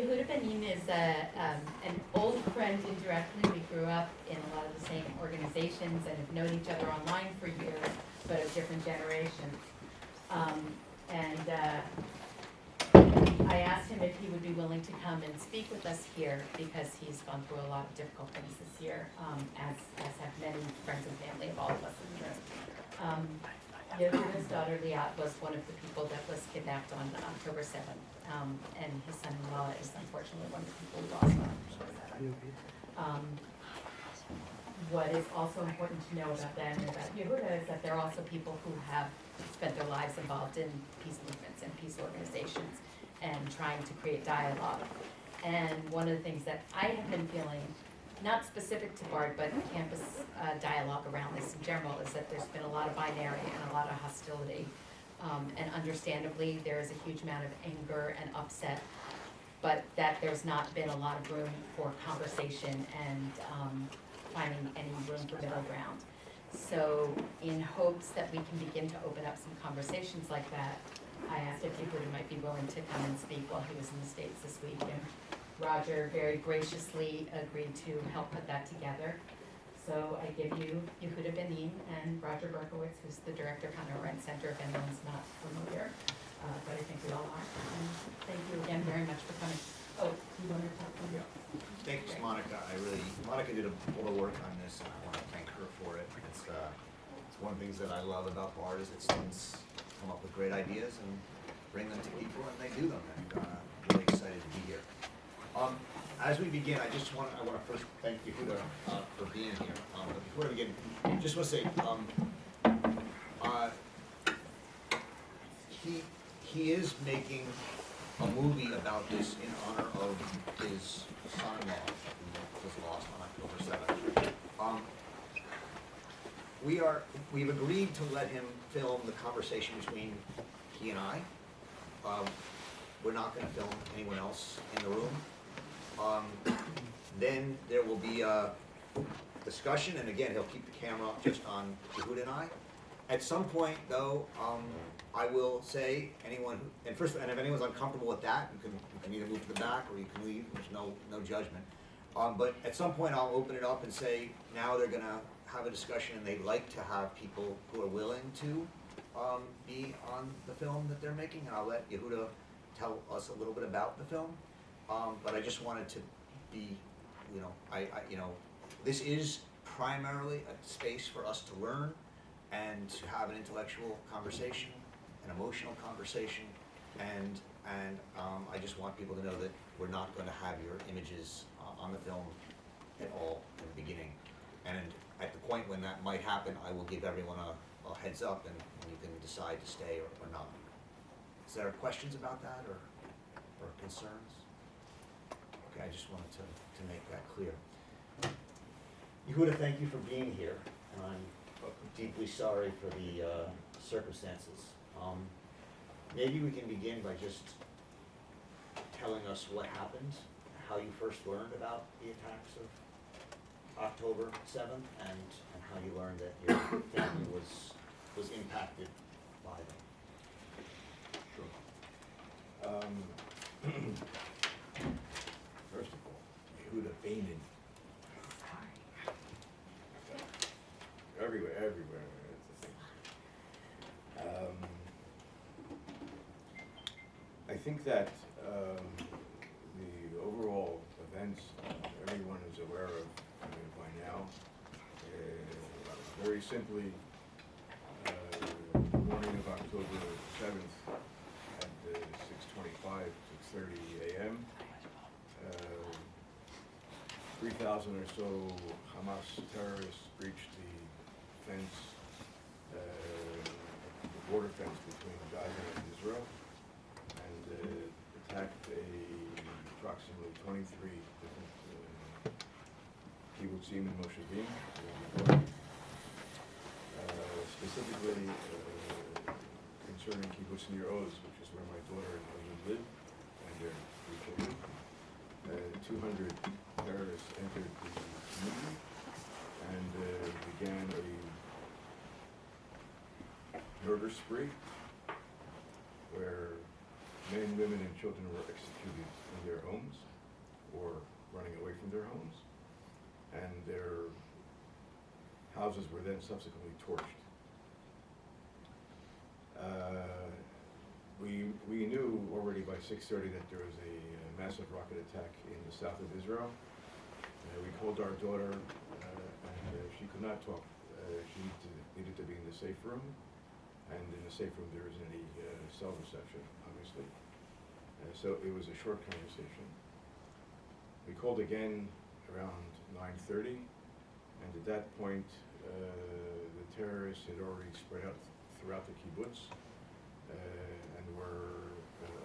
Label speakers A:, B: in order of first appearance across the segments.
A: Yehuda Beinin is an old friend indirectly. We grew up in a lot of the same organizations and have known each other online for years, but of different generations. I asked him if he would be willing to come and speak with us here because he's gone through a lot of difficult things this year, as have many friends and family of all of us in the room. Yehuda's daughter Liat was one of the people that was kidnapped on October 7th, and his son-in-law is unfortunately one of the people we lost on October 7th. What is also important to know about them and about Yehuda is that they're also people who have spent their lives involved in peace movements and peace organizations and trying to create dialogue. And one of the things that I have been feeling, not specific to BARD, but campus dialogue around this in general, is that there's been a lot of binary and a lot of hostility. And understandably, there is a huge amount of anger and upset, but that there's not been a lot of room for conversation and finding any room for middle ground. So in hopes that we can begin to open up some conversations like that, I asked if Yehuda might be willing to come and speak while he was in the States this week. And Roger very graciously agreed to help put that together. So I give you Yehuda Beinin and Roger Berkowitz, who's the director of Hannah Arendt Center, if anyone's not familiar. But I think we all are. And thank you again very much for coming. Oh, you want to talk to me?
B: Yeah. Thanks, Monica. Monica did all the work on this, and I want to thank her for it. It's one of the things that I love about BARD is that students come up with great ideas and bring them to people, and they do them. And I'm really excited to be here. As we begin, I want to first thank Yehuda for being here. But before we begin, I just want to say he is making a movie about this in honor of his son-in-law who was lost on October 7th. We've agreed to let him film the conversation between he and I. We're not going to film anyone else in the room. Then there will be a discussion, and again, he'll keep the camera just on Yehuda and I. At some point, though, I will say anyone, and if anyone's uncomfortable with that, you can either move to the back or you can leave. There's no judgment. But at some point, I'll open it up and say now they're going to have a discussion, and they'd like to have people who are willing to be on the film that they're making, and I'll let Yehuda tell us a little bit about the film. But I just wanted to be, this is primarily a space for us to learn and to have an intellectual conversation, an emotional conversation, and I just want people to know that we're not going to have your images on the film at all in the beginning. And at the point when that might happen, I will give everyone a heads up, and you can decide to stay or not. Is there questions about that or concerns? Okay, I just wanted to make that clear. Yehuda, thank you for being here, and I'm deeply sorry for the circumstances. Maybe we can begin by just telling us what happened, how you first learned about the attacks of October 7th, and how you learned that your family was impacted by them.
C: Sure. First of all, Yehuda Beinin. Everywhere. It's the same. I think that the overall events everyone is aware of by now. Very simply, the morning of October 7th at 6:25, 6:30 a.m., 3,000 or so Hamas terrorists breached the fence, the border fence between Gaza and Israel, and attacked approximately 23 different kibbutzim and moshavim around the border. Specifically concerning kibbutz Nir Oz, which is where my daughter and husband live, and their 3 children. 200 terrorists entered the community and began a murder spree where men women, and children were executed in their homes or running away from their homes, and their houses were then subsequently torched. We knew already by 6:30 that there was a massive rocket attack in the south of Israel. We called our daughter, and she could not talk. She needed to be in the safe room, and in the safe room there isn't any cell reception, obviously. So it was a short conversation. We called again around 9:30, and at that point, the terrorists had already spread out throughout the kibbutz, and were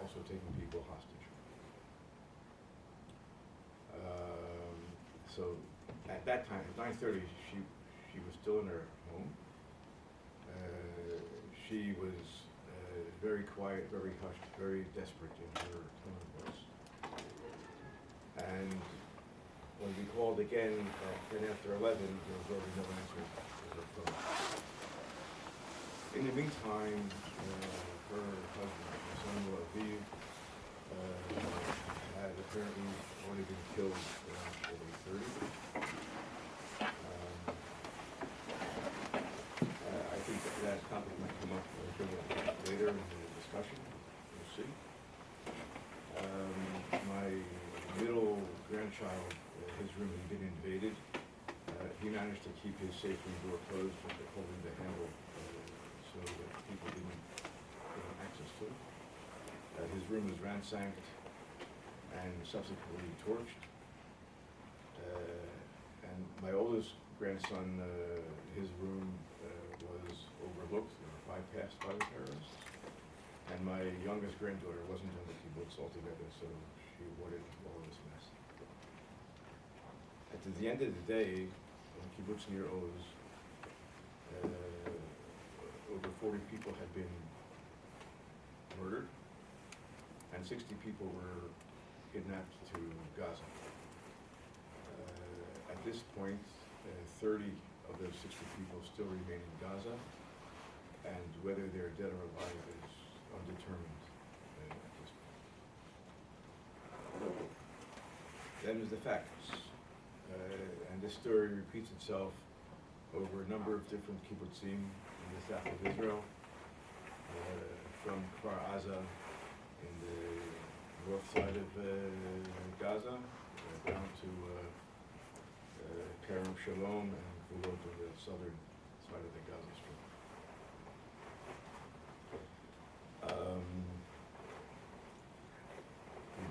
C: also taking people hostage. So at that time, at 9:30, she was still in her home. She was very quiet, very hushed, very desperate in her tone of voice. And when we called again at 10 after 11, there was already no answer to her phone. In the meantime, her husband, her son-in-law, Aviv, had apparently already been killed around 4:30. I think that topic might come up a bit later in the discussion. We'll see. My middle grandchild, his room had been invaded. He managed to keep his safe room door closed with holding the handle so that people didn't gain access to it. His room was ransacked and subsequently torched. And my oldest grandson, his room was overlooked or bypassed by the terrorists. And my youngest granddaughter wasn't in the kibbutz altogether, so she avoided all of this mess. At the end of the day, in kibbutz near Oz, over 40 people had been murdered, and 60 people were kidnapped to Gaza. At this point, 30 of those 60 people still remain in Gaza, and whether they're dead or alive is undetermined at this point. Then there's the facts, and this story repeats itself over a number of different kibbutzim in the south of Israel, from Kfar Aza in the north side of Gaza, down to Kerem Shalom and Gvulot on the southern side of the Gaza Strip.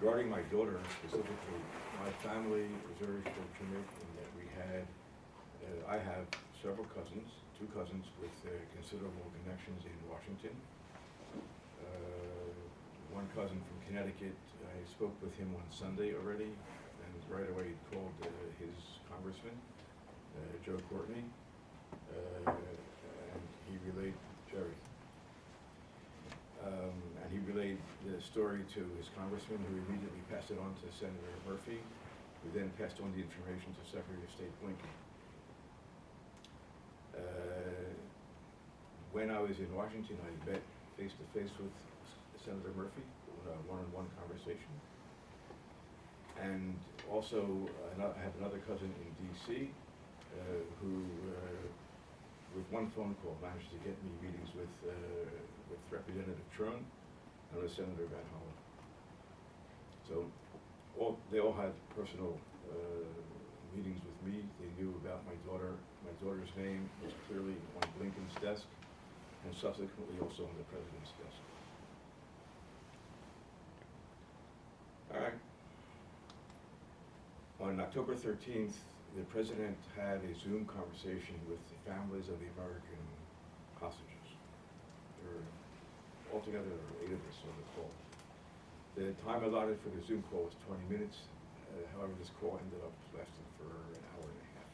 C: Regarding my daughter specifically, my family was very fortunate in that we had, I have several cousins, two cousins with considerable connections in Washington. One cousin from Connecticut, I spoke with him on Sunday already, and right away he called his congressman, Joe Courtney, and he relayed Jerry. And he relayed the story to his congressman, who immediately passed it on to Senator Murphy, who then passed on the information to Secretary of State Blinken. When I was in Washington, I met face-to-face with Senator Murphy, one-on-one conversation. And also, I have another cousin in D.C. Who, with one phone call, managed to get me meetings with Representative Trone and with Senator Van Hollen. So they all had personal meetings with me. They knew about my daughter. My daughter's name was clearly on Blinken's desk, and subsequently also on the president's desk. All right. On October 13th, the president had a Zoom conversation with the families of the American hostages. There were altogether 8 of us on the call. The time allotted for the Zoom call was 20 minutes. However, this call ended up lasting for an hour and a half.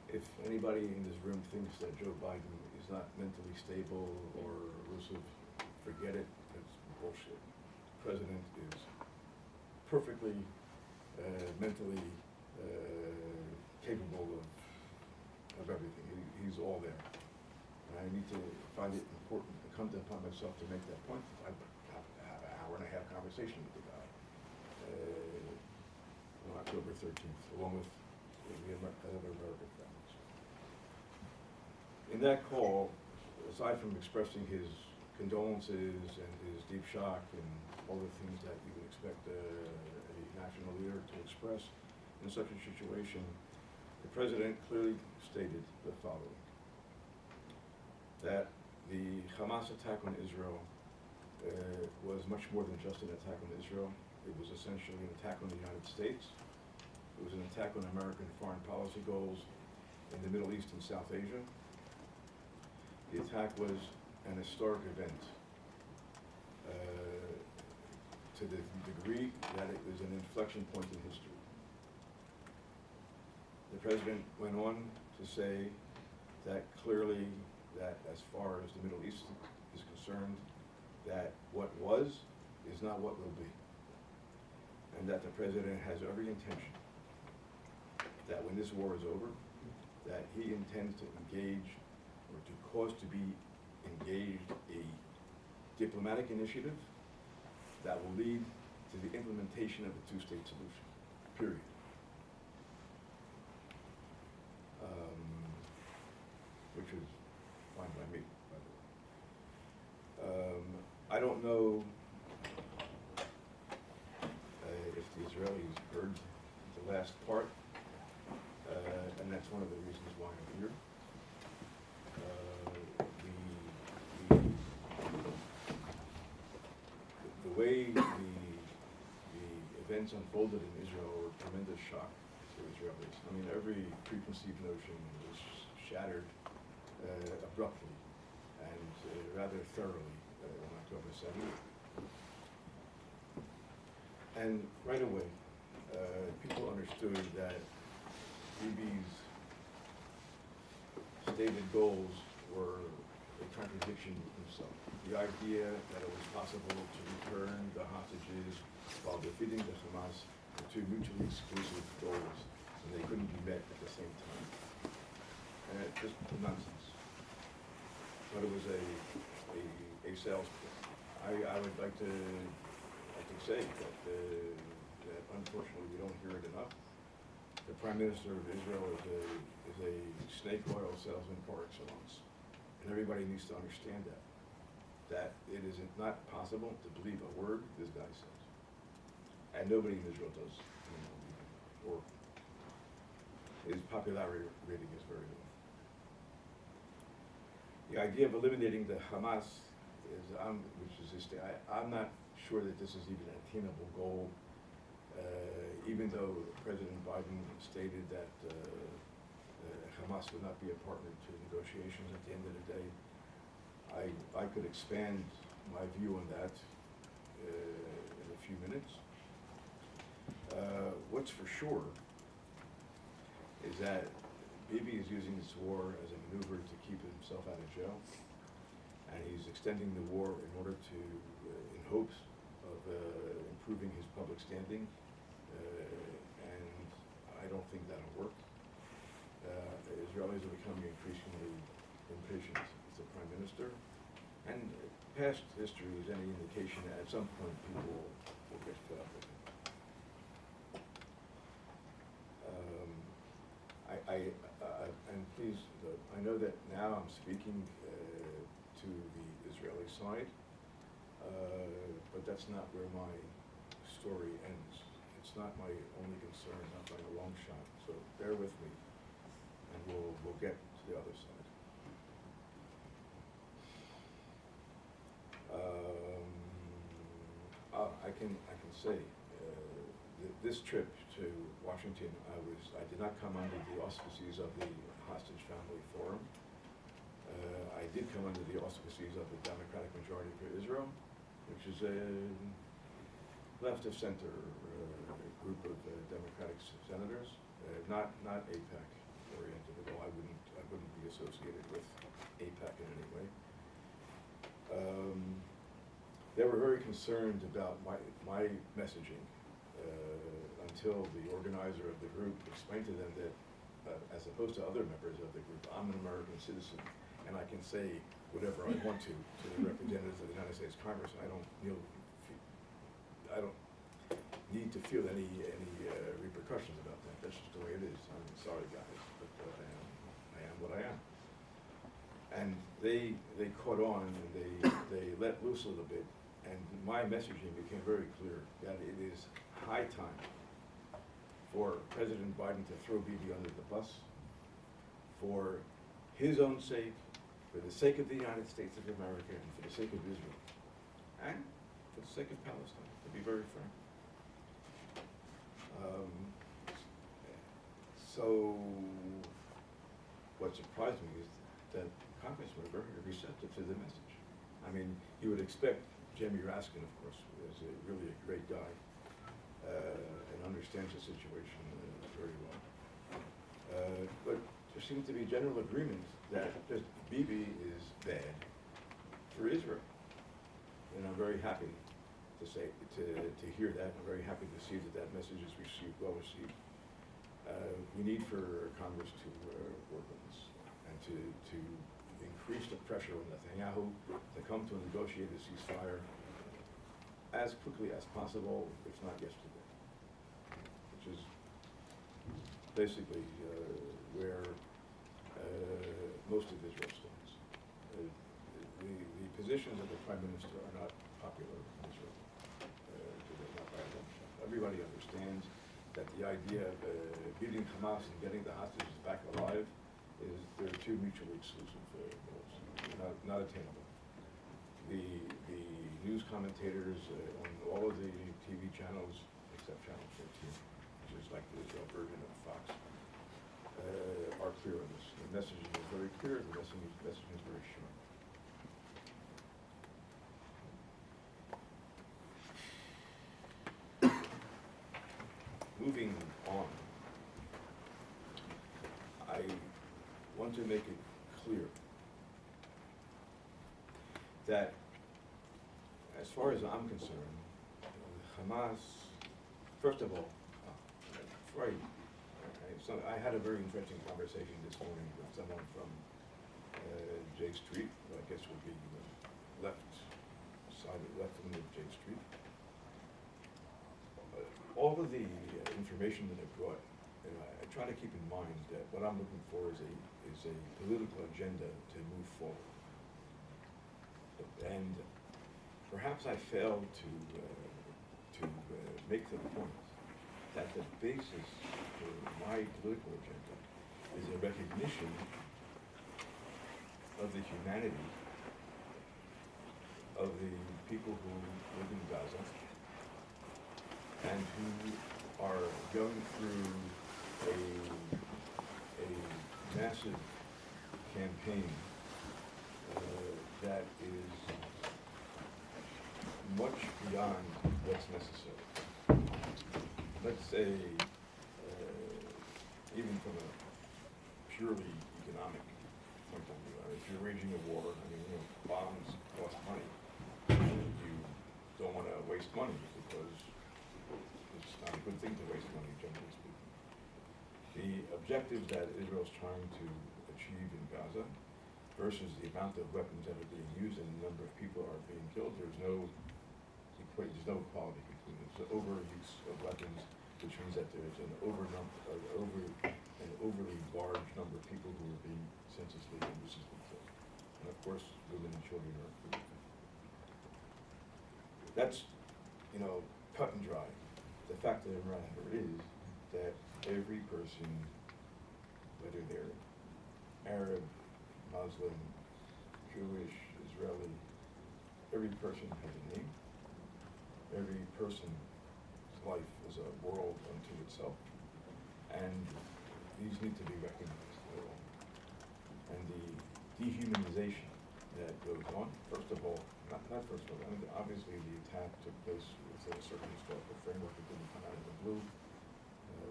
C: If anybody in this room thinks that Joe Biden is not mentally stable or elusive, forget it. It's bullshit. The president is perfectly mentally capable of everything. He's all there. And I need to find it important to come upon myself to make that point, I have an hour and a half conversation with the guy on October 13th, along with the other American families. In that call, aside from expressing his condolences and his deep shock and all the things that you would expect a national leader to express in such a situation, the president clearly stated the following: that the Hamas attack on Israel was much more than just an attack on Israel. It was essentially an attack on the United States. It was an attack on American foreign policy goals in the Middle East and South Asia. The attack was an historic event to the degree that it was an inflection point in history. The president went on to say that clearly, that as far as the Middle East is concerned, that what was is not what will be. And that the president has every intention that when this war is over, that he intends to engage or to cause to be engaged a diplomatic initiative that will lead to the implementation of a two-state solution, period. Which is fine by me, by the way. I don't know if the Israelis heard the last part, and that's one of the reasons why I'm here. The way the events unfolded in Israel were a tremendous shock to Israelis. I mean, every preconceived notion was shattered abruptly and rather thoroughly on October 7th. And right away, people understood that Bibi's stated goals were a contradiction with himself. The idea that it was possible to return the hostages while defeating the Hamas were two mutually exclusive goals, and they couldn't be met at the same time. And it's just nonsense. But it was a sales pitch. I would like to say that that unfortunately we don't hear it enough. The Prime Minister of Israel is a snake oil salesman par excellence, and everybody needs to understand that it is not possible to believe a word this guy says, and nobody in Israel does, or his popularity rating is very low. The idea of eliminating the Hamas is, I'm not sure that this is even an attainable goal, even though President Biden stated that Hamas would not be a partner to negotiations at the end of the day. I could expand my view on that in a few minutes. What's for sure is that Bibi is using this war as a maneuver to keep himself out of jail, and he's extending the war in order to, in hopes of improving his public standing, and I don't think that'll work. Israelis are becoming increasingly impatient with the Prime Minister, and past history is any indication that at some point people will get fed up with him. And please, I know that now I'm speaking to the Israeli side, but that's not where my story ends. It's not my only concern, not by a long shot. So bear with me, and we'll get to the other side. I can say this trip to Washington, I did not come under the auspices of the Hostage Family Forum. I did come under the auspices of the Democratic Majority for Israel, which is a left-of-center group of Democratic senators, not AIPAC oriented at all. I wouldn't be associated with AIPAC in any way. They were very concerned about my messaging until the organizer of the group explained to them that, as opposed to other members of the group, I'm an American citizen, and I can say whatever I want to the representatives of the United States Congress, and I don't need to feel any repercussions about that. That's just the way it is. I'm sorry, guys, but I am what I am. And they caught on, and they let loose a little bit, and my messaging became very clear that it is high time for President Biden to throw Bibi under the bus for his own sake, for the sake of the United States of America, and for the sake of Israel, and for the sake of Palestine, to be very frank. So what surprised me is that Congress were very receptive to the message. I mean, you would expect Jamie Raskin, of course, is really a great guy and understands the situation very well. But there seems to be general agreement that just Bibi is bad for Israel. And I'm very happy to hear that. I'm very happy to see that message is well received. We need for Congress to work on this and to increase the pressure on Netanyahu to come to a negotiated ceasefire as quickly as possible, if not yesterday, which is basically where most of Israel stands. The positions of the Prime Minister are not popular in Israel. Not by a long shot. Everybody understands that the idea of beating Hamas and getting the hostages back alive they're two mutually exclusive goals, not attainable. The news commentators on all of the TV channels, except Channel 14, which is like the Israel version of Fox, are clear on this. The messaging is very clear, the messaging is very short. Moving on, I want to make it clear that as far as I'm concerned, Hamas, first of all, I had a very interesting conversation this morning with someone from J Street, who I guess would be left wing of J Street. All of the information that I brought, and I try to keep in mind that what I'm looking for is a political agenda to move forward. And perhaps I failed to make the point that the basis for my political agenda is a recognition of the humanity of the people who live in Gaza and who are going through a massive campaign that is much beyond what's necessary. Let's say, even from a purely economic point of view, if you're waging a war, bombs cost money. You don't want to waste money because it's not a good thing to waste money, generally speaking. The objective that Israel's trying to achieve in Gaza versus the amount of weapons that are being used and the number of people are being killed, there's no equality between them. It's an overuse of weapons, which means that there's an overly large number of people who are being senselessly and uselessly killed. And of course, women and children are included. That's, cut and dry. The fact of the matter is that every person, whether they're Arab, Muslim, Jewish, Israeli, every person has a name. Every person's life is a world unto itself, and these need to be recognized. And the dehumanization that goes on, first of all, obviously the attack took place within a certain historical framework. It didn't come out of the blue.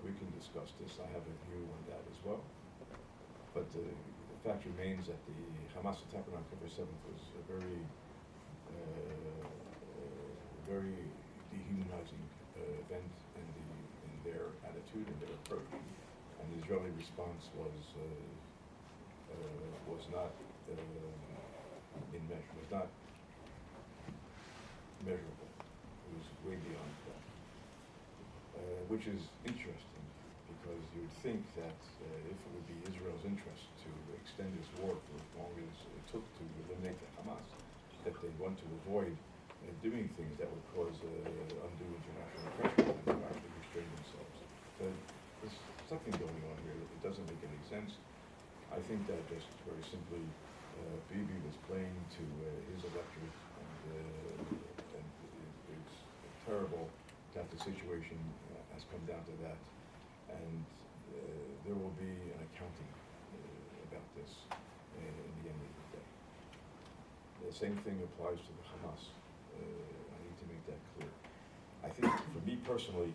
C: We can discuss this. I have a view on that as well. But the fact remains that the Hamas attack on October 7th was a very dehumanizing event in their attitude and their approach. And the Israeli response was not in measure, was not measurable. It was way beyond that, which is interesting because you would think that if it would be Israel's interest to extend this war for as long as it took to eliminate the Hamas, that they'd want to avoid doing things that would cause undue international pressure and to actually restrain themselves. But there's something going on here that doesn't make any sense. I think that just very simply Bibi was playing to his electorate, and it's terrible that the situation has come down to that, and there will be an accounting about this in the end of the day. The same thing applies to the Hamas. I need to make that clear. I think for me personally,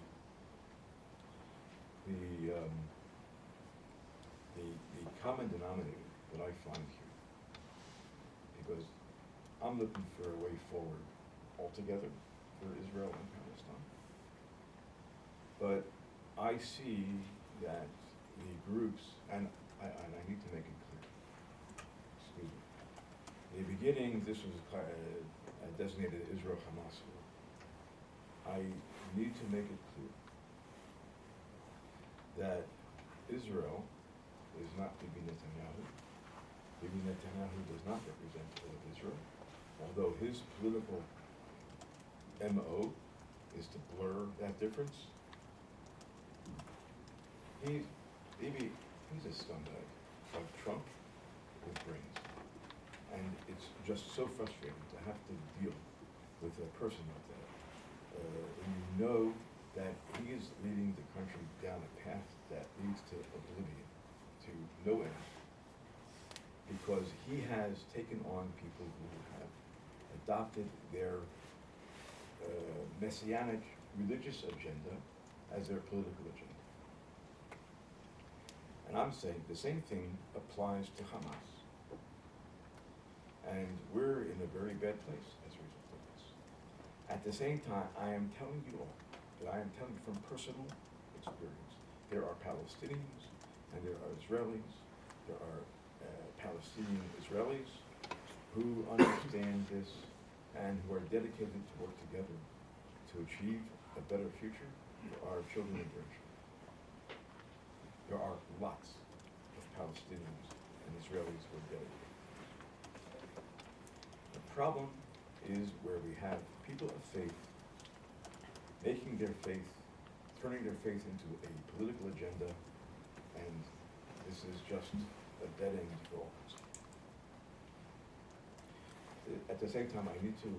C: the common denominator that I find here, because I'm looking for a way forward altogether for Israel and Palestine, but I see that the groups, and I need to make it clear, excuse me, in the beginning this was designated Israel-Hamas war. I need to make it clear that Israel is not Bibi Netanyahu. Bibi Netanyahu does not represent all of Israel, although his political MO is to blur that difference. Bibi, he's a scumbag, like Trump with brains. And it's just so frustrating to have to deal with a person like that. And you know that he is leading the country down a path that leads to oblivion, to no end, because he has taken on people who have adopted their messianic religious agenda as their political agenda. And I'm saying the same thing applies to Hamas. And we're in a very bad place as a result of this. At the same time, I am telling you all, that I am telling you from personal experience, there are Palestinians and there are Israelis, there are Palestinian Israelis who understand this and who are dedicated to work together to achieve a better future for our children and grandchildren. There are lots of Palestinians and Israelis who are dedicated. The problem is where we have people of faith making their faith, turning their faith into a political agenda, and this is just a dead end for all concerned. At the same time, I need to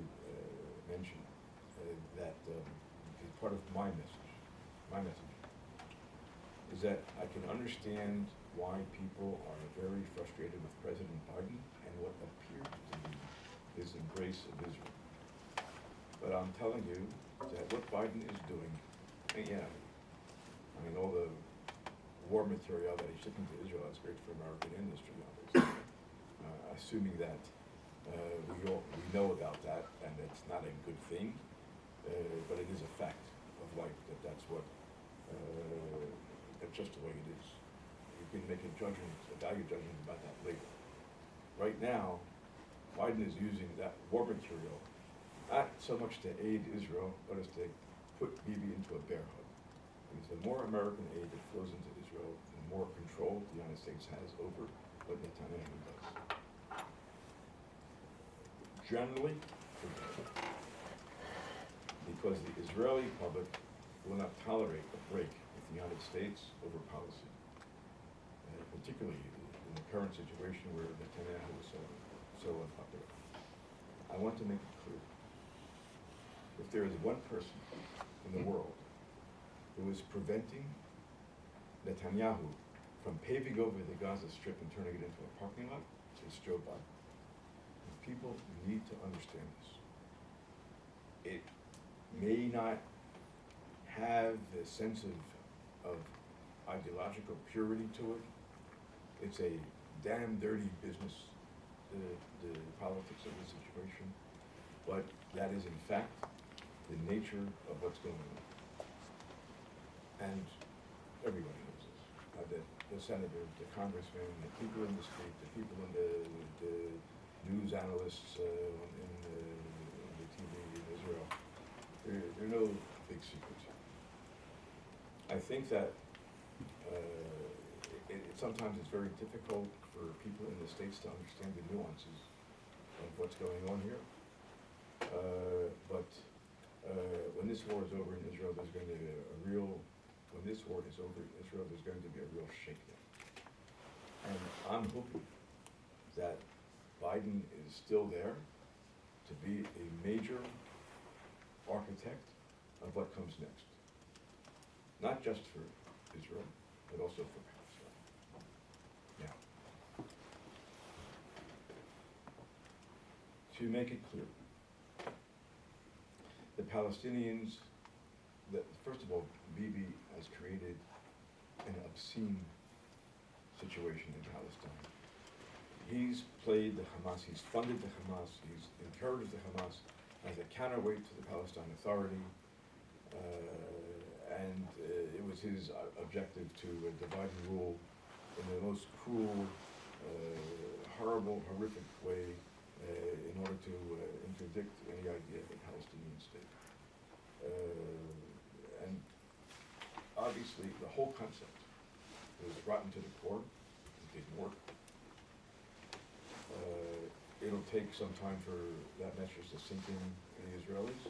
C: mention that part of my message is that I can understand why people are very frustrated with President Biden and what appears to be his embrace of Israel. But I'm telling you that what Biden is doing, and yeah, I mean, all the war material that he's shipping to Israel is great for American industry, obviously. Assuming that we know about that, and it's not a good thing, but it is a fact of life that's what, that's just the way it is. You can make a value judgment about that later. Right now, Biden is using that war material not so much to aid Israel, but as to put Bibi into a bear hug. Because the more American aid that flows into Israel, the more control the United States has over what Netanyahu does. Generally, because the Israeli public will not tolerate a break with the United States over policy, particularly in the current situation where Netanyahu is so unpopular. I want to make it clear. If there is one person in the world who is preventing Netanyahu from paving over the Gaza Strip and turning it into a parking lot, it's Joe Biden. And people need to understand this. It may not have a sense of ideological purity to it. It's a damn dirty business, the politics of the situation, but that is in fact the nature of what's going on. And everybody knows this. the senators, the congressmen, the people in the street, the people in the news analysts in the TV in Israel. There are no big secrets. I think that sometimes it's very difficult for people in the States to understand the nuances of what's going on here. But when this war is over in Israel, there's going to be when this war is over in Israel, there's going to be a real shakedown. And I'm hoping that Biden is still there to be a major architect of what comes next. Not just for Israel, but also for Palestine. Now, to make it clear, the Palestinians, first of all, Bibi has created an obscene situation in Palestine. He's played the Hamas, he's funded the Hamas, he's encouraged the Hamas as a counterweight to the Palestine Authority, and it was his objective to divide and rule in the most cruel, horrible, horrific way in order to interdict any idea of a Palestinian state. And obviously the whole concept was rotten to the core. It didn't work. It'll take some time for that message to sink in the Israelis.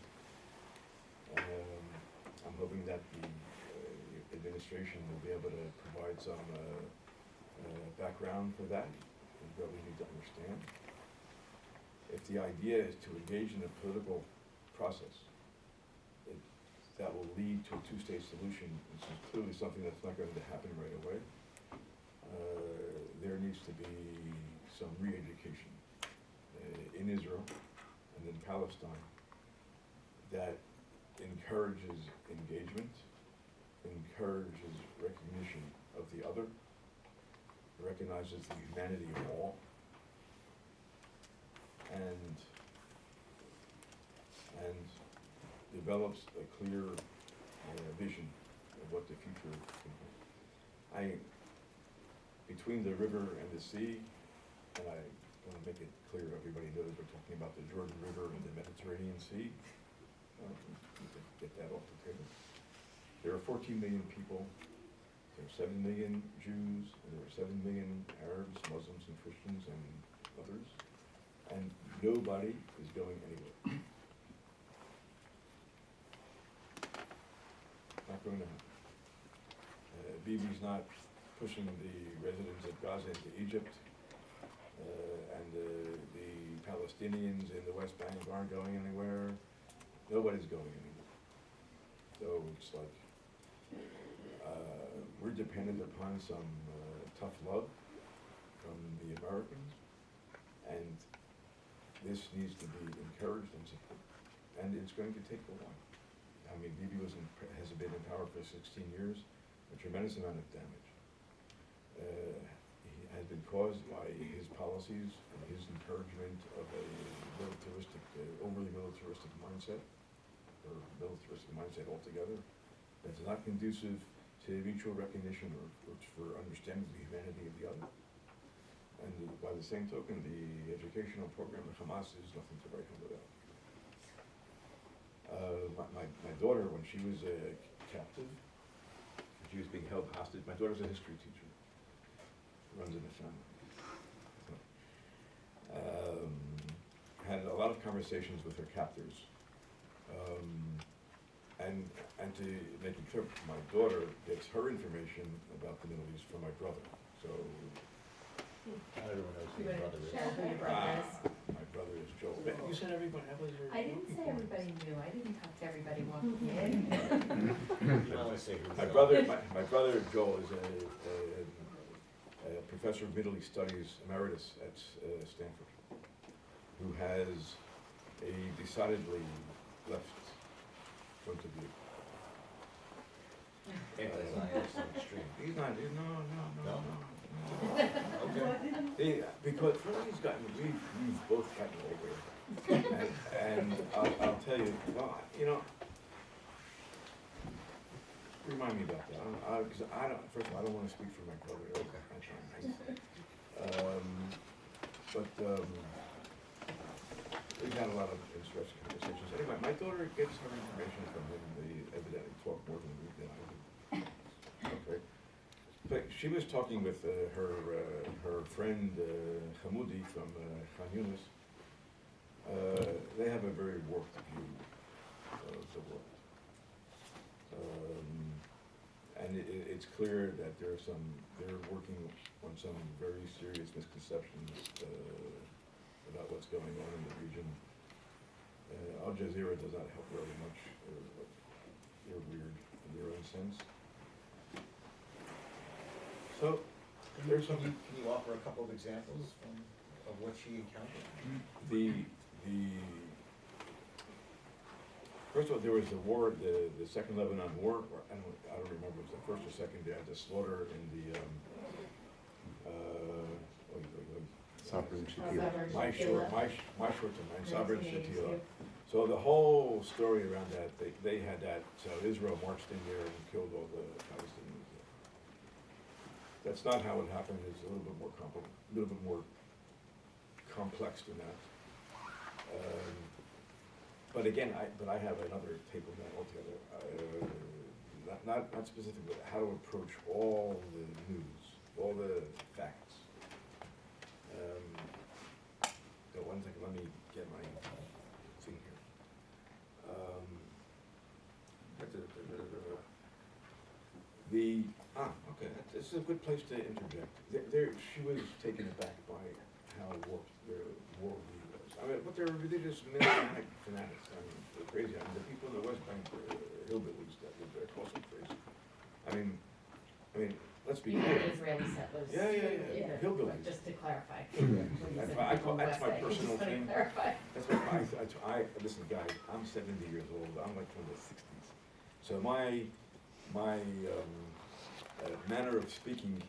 C: I'm hoping that the administration will be able to provide some background for that. We really need to understand. If the idea is to engage in a political process that will lead to a two-state solution, which is clearly something that's not going to happen right away, there needs to be some re-education in Israel and in Palestine that encourages engagement, encourages recognition of the other, recognizes the humanity of all, and develops a clear vision of what the future can hold. Between the river and the sea, and I want to make it clear, everybody knows we're talking about the Jordan River and the Mediterranean Sea. Get that off the table. There are 14 million people. There are 7 million Jews, and there are 7 million Arabs, Muslims, and Christians, and others. And nobody is going anywhere. Not going to happen. Bibi's not pushing the residents of Gaza into Egypt, and the Palestinians in the West Bank aren't going anywhere. Nobody's going anywhere. So it's like we're dependent upon some tough love from the Americans, and this needs to be encouraged and supported. And it's going to take a while. I mean, Bibi has been in power for 16 years, a tremendous amount of damage has been caused by his policies and his encouragement of a militaristic, overly militaristic mindset, or militaristic mindset altogether, that's not conducive to mutual recognition or for understanding the humanity of the other. And by the same token, the educational program of Hamas is nothing to write home about. My daughter, when she was a captive, she was being held hostage. My daughter's a history teacher, runs in the family. Had a lot of conversations with her captors. And to make it clear, my daughter gets her information about the Middle East from my brother. So
D: Not everyone knows who
A: You
D: your
A: wanna
D: brother is.
A: share who your brother is?
C: my brother is Joel.
E: You said everybody, that was your.
A: I didn't say everybody knew, I didn't talk to everybody walking in.
D: You don't want to say who.
C: My brother Joel is a professor of Middle East Studies emeritus at Stanford, who has a decidedly left point of view.
D: Anti-Zionist and extreme.
C: He's not. No.
D: Okay.
C: Because we've both gotten older, and I'll tell you, well, you know, Remind me about that, because I don't, first of all, I don't wanna speak for my brother.
B: Okay.
C: We've had a lot of interesting conversations. Anyway, my daughter gets her information from him, they evidently talk more than I do. Okay. But she was talking with her friend Hamoudi from Khan Yunis. They have a very warped view of the world. And it's clear that they're working on some very serious misconceptions about what's going on in the region. Al Jazeera does not help very much. They're weird in their own sense. So, there's some.
D: Can you offer a couple of examples of what she encountered?
C: First of all, there was the war, the Second Lebanon War, or I don't remember if it was the first or second. They had the slaughter in the
E: Sabra and Shatila.
C: my short time, Sabra and Shatila. So the whole story around that, they had that. So Israel marched in there and killed all the Palestinians. That's not how it happened. It's a little bit more complex than that. But again, I have another take on that altogether. Not specific, but how to approach all the news, all the facts. So one second, let me get my thing here. Okay, this is a good place to interject. She was taken aback by how warped their worldview was. I mean, but they're religious messianic fanatics. I mean, they're crazy. I mean, the people in the West Bank were hillbillies that live there, also crazy. I mean, let's be
A: You
C: clear.
A: mean Israeli settlers?
C: Yeah. Hillbillies.
A: Just to clarify.
C: That's my personal thing.
A: Clarify.
C: That's what listen, guys, I'm 70 years old, I'm like from the 60s. So my manner of speaking,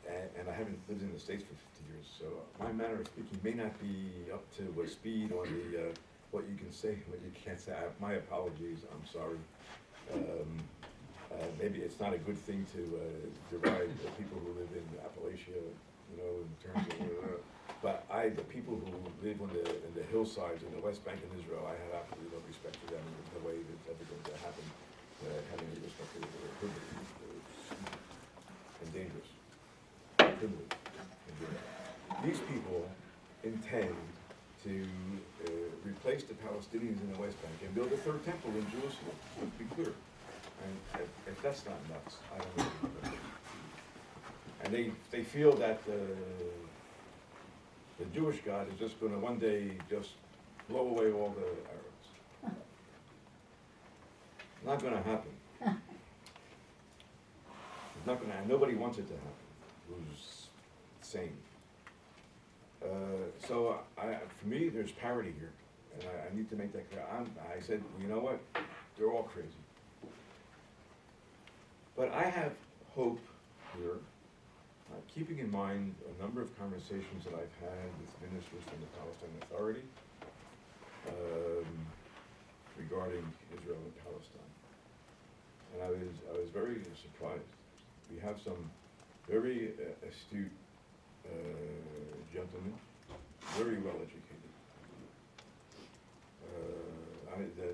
C: and I haven't lived in the States for 50 years, so my manner of speaking may not be up to speed on the, what you can say, what you can't say. My apologies, I'm sorry. Maybe it's not a good thing to deride the people who live in Appalachia, in terms of, but the people who live in the hillsides in the West Bank in Israel, I have absolutely no respect for them in the way that's ever going to happen. Having any respect for them, they're and dangerous. These people intend to replace the Palestinians in the West Bank and build a third temple in Jerusalem. Let's be clear. And if that's not nuts, I don't know what it is. And they feel that the Jewish God is just going to one day just blow away all the Arabs. Not going to happen. It's not going to. Nobody wants it to happen. Who's sane? So for me, there's parity here, and I need to make that clear. I said, you know what? They're all crazy. But I have hope here, keeping in mind a number of conversations that I've had with ministers from the Palestine Authority regarding Israel and Palestine. And I was very surprised. We have some very astute gentlemen, very well educated.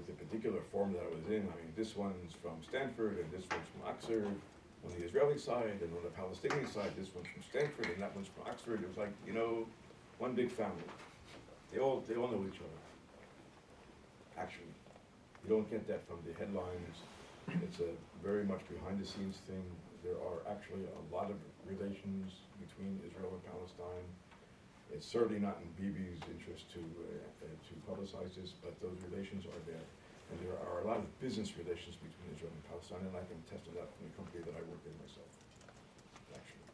C: The particular forum that I was in, this one's from Stanford, and this one's from Oxford, on the Israeli side, and on the Palestinian side, this one's from Stanford, and that one's from Oxford. It was like, one big family. They all know each other, actually. You don't get that from the headlines. It's a very much behind-the-scenes thing. There are actually a lot of relations between Israel and Palestine. It's certainly not in Bibi's interest to publicize this, but those relations are there. And there are a lot of business relations between Israel and Palestine, and I can attest to that from the company that I work in myself, actually.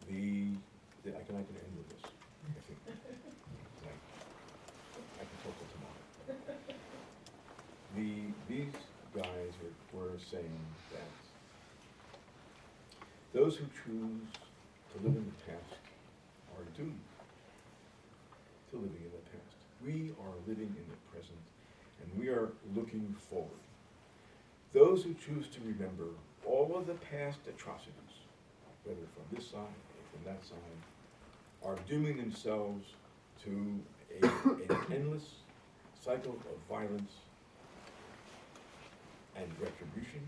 C: I can end with this, I think. I can talk till tomorrow. These guys were saying that those who choose to live in the past are doomed to living in the past. We are living in the present, and we are looking forward. Those who choose to remember all of the past atrocities, whether from this side or from that side, are dooming themselves to an endless cycle of violence and retribution,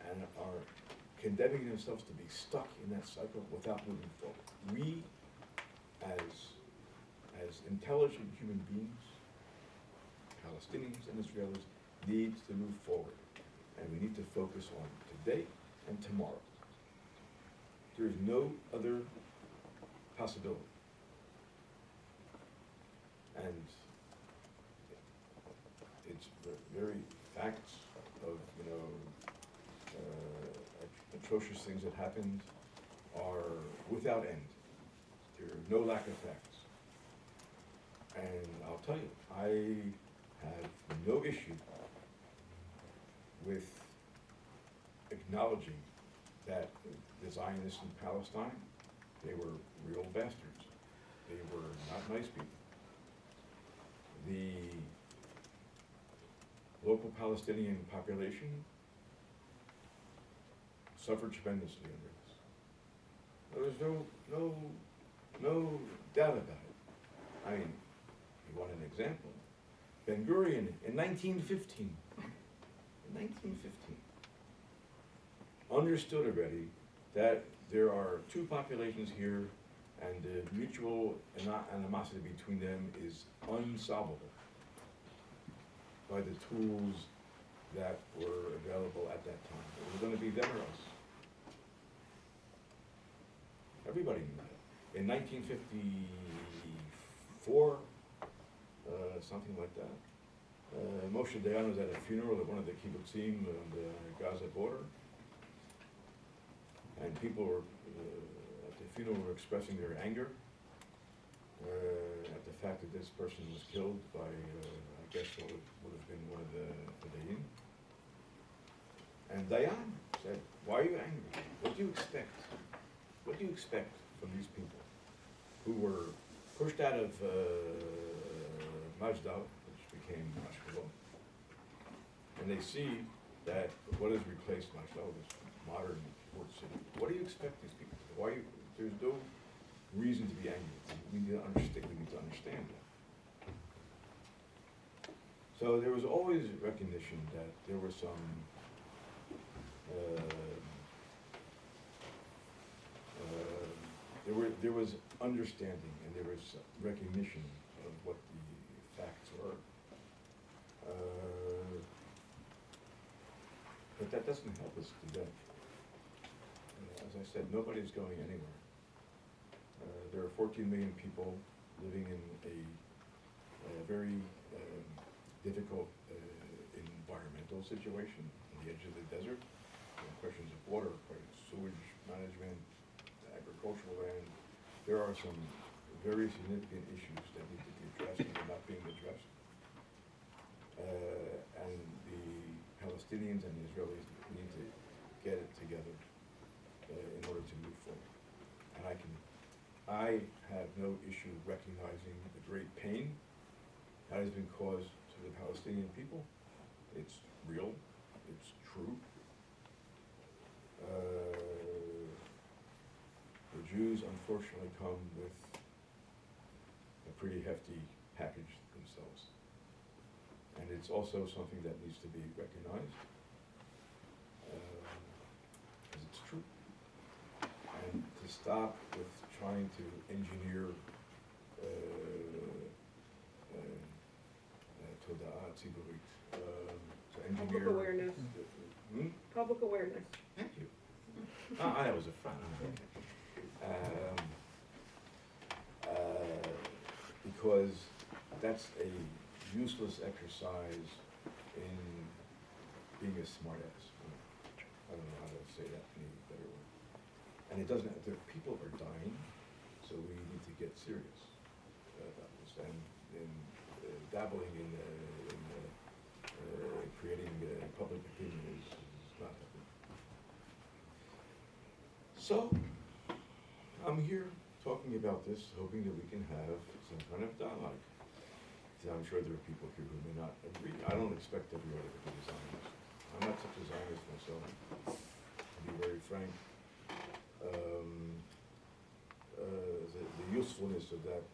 C: and are condemning themselves to be stuck in that cycle without moving forward. We, as intelligent human beings, Palestinians and Israelis, need to move forward, and we need to focus on today and tomorrow. There is no other possibility. And it's the very facts of, atrocious things that happened are without end. There are no lack of facts. And I'll tell you, I have no issue with acknowledging that the Zionists in Palestine, they were real bastards. They were not nice people. The local Palestinian population suffered tremendously under this. There was no doubt about it. I mean, you want an example? Ben Gurion in 1915, understood already that there are two populations here and the mutual animosity between them is unsolvable by the tools that were available at that time. It was going to be them or us. Everybody knew that. In 1954, something like that, Moshe Dayan was at a funeral at one of the kibbutzim on the Gaza border, and people were at the funeral were expressing their anger at the fact that this person was killed by, I guess, what would have been one of the Dayan. And Dayan said, "Why are you angry? What do you expect? What do you expect from these people who were pushed out of Mashdal, which became Ashkelon, and they see that what has replaced Mashdal, this modern port city? What do you expect these people to do? Why? There's no reason to be angry. We need to understand that." So there was always recognition that there were some there was understanding and there was recognition of what the facts were. But that doesn't help us today. As I said, nobody's going anywhere. There are 14 million people living in a very difficult environmental situation on the edge of the desert. Questions of water, sewage management, agricultural land. There are some very significant issues that need to be addressed and are not being addressed. And the Palestinians and the Israelis need to get it together in order to move forward. And I have no issue recognizing the great pain that has been caused to the Palestinian people. It's real, it's true. The Jews unfortunately come with a pretty hefty package themselves. And it's also something that needs to be recognized, because it's true. And to stop with trying to engineer toda'ah tziburית, to engineer...
F: Public awareness. Public awareness.
C: Thank you. I was a fan. Because that's a useless exercise in being a smartass. I don't know how to say that in a better way. And it doesn't, the people are dying, so we need to get serious about this. And dabbling in creating public opinion is not happening. So, I'm here talking about this, hoping that we can have some kind of dialogue. So I'm sure there are people here who may not agree. I don't expect everybody to be Zionists. I'm not such a Zionist myself, to be very frank. The usefulness of that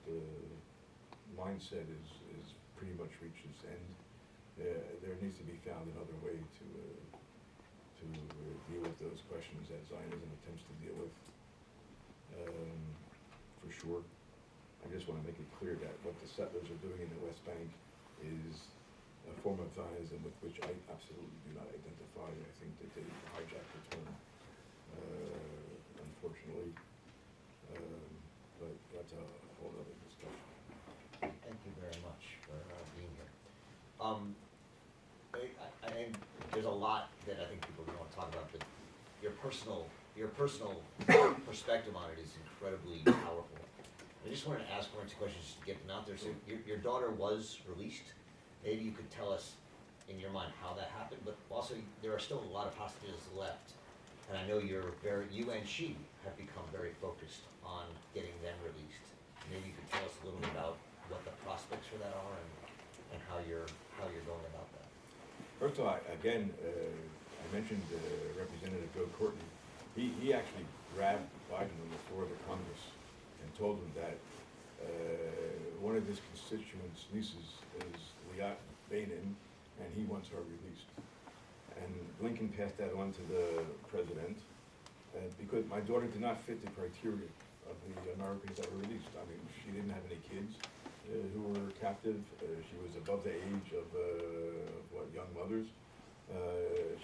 C: mindset is pretty much reached its end. There needs to be found another way to deal with those questions that Zionism attempts to deal with, for sure. I just want to make it clear that what the settlers are doing in the West Bank is a form of Zionism with which I absolutely do not identify. I think that they hijacked the term, unfortunately. But that's a whole other discussion.
B: Thank you very much for being here. And there's a lot that I think people want to talk about, but your personal perspective on it is incredibly powerful. I just wanted to ask one or two questions just to get them out there. So your daughter was released. Maybe you could tell us, in your mind, how that happened, but also there are still a lot of hostages left. And I know you and she have become very focused on getting them released. Maybe you could tell us a little bit about what the prospects for that are and how you're going about that.
C: First of all, again, I mentioned Representative Joe Courtney. He actually grabbed Biden on the floor of the Congress and told him that one of his constituents' nieces is Yehuda Beinin, and he wants her released. And Blinken passed that on to the president, because my daughter did not fit the criteria of the Americans that were released. I mean, she didn't have any kids who were captive. She was above the age of young mothers.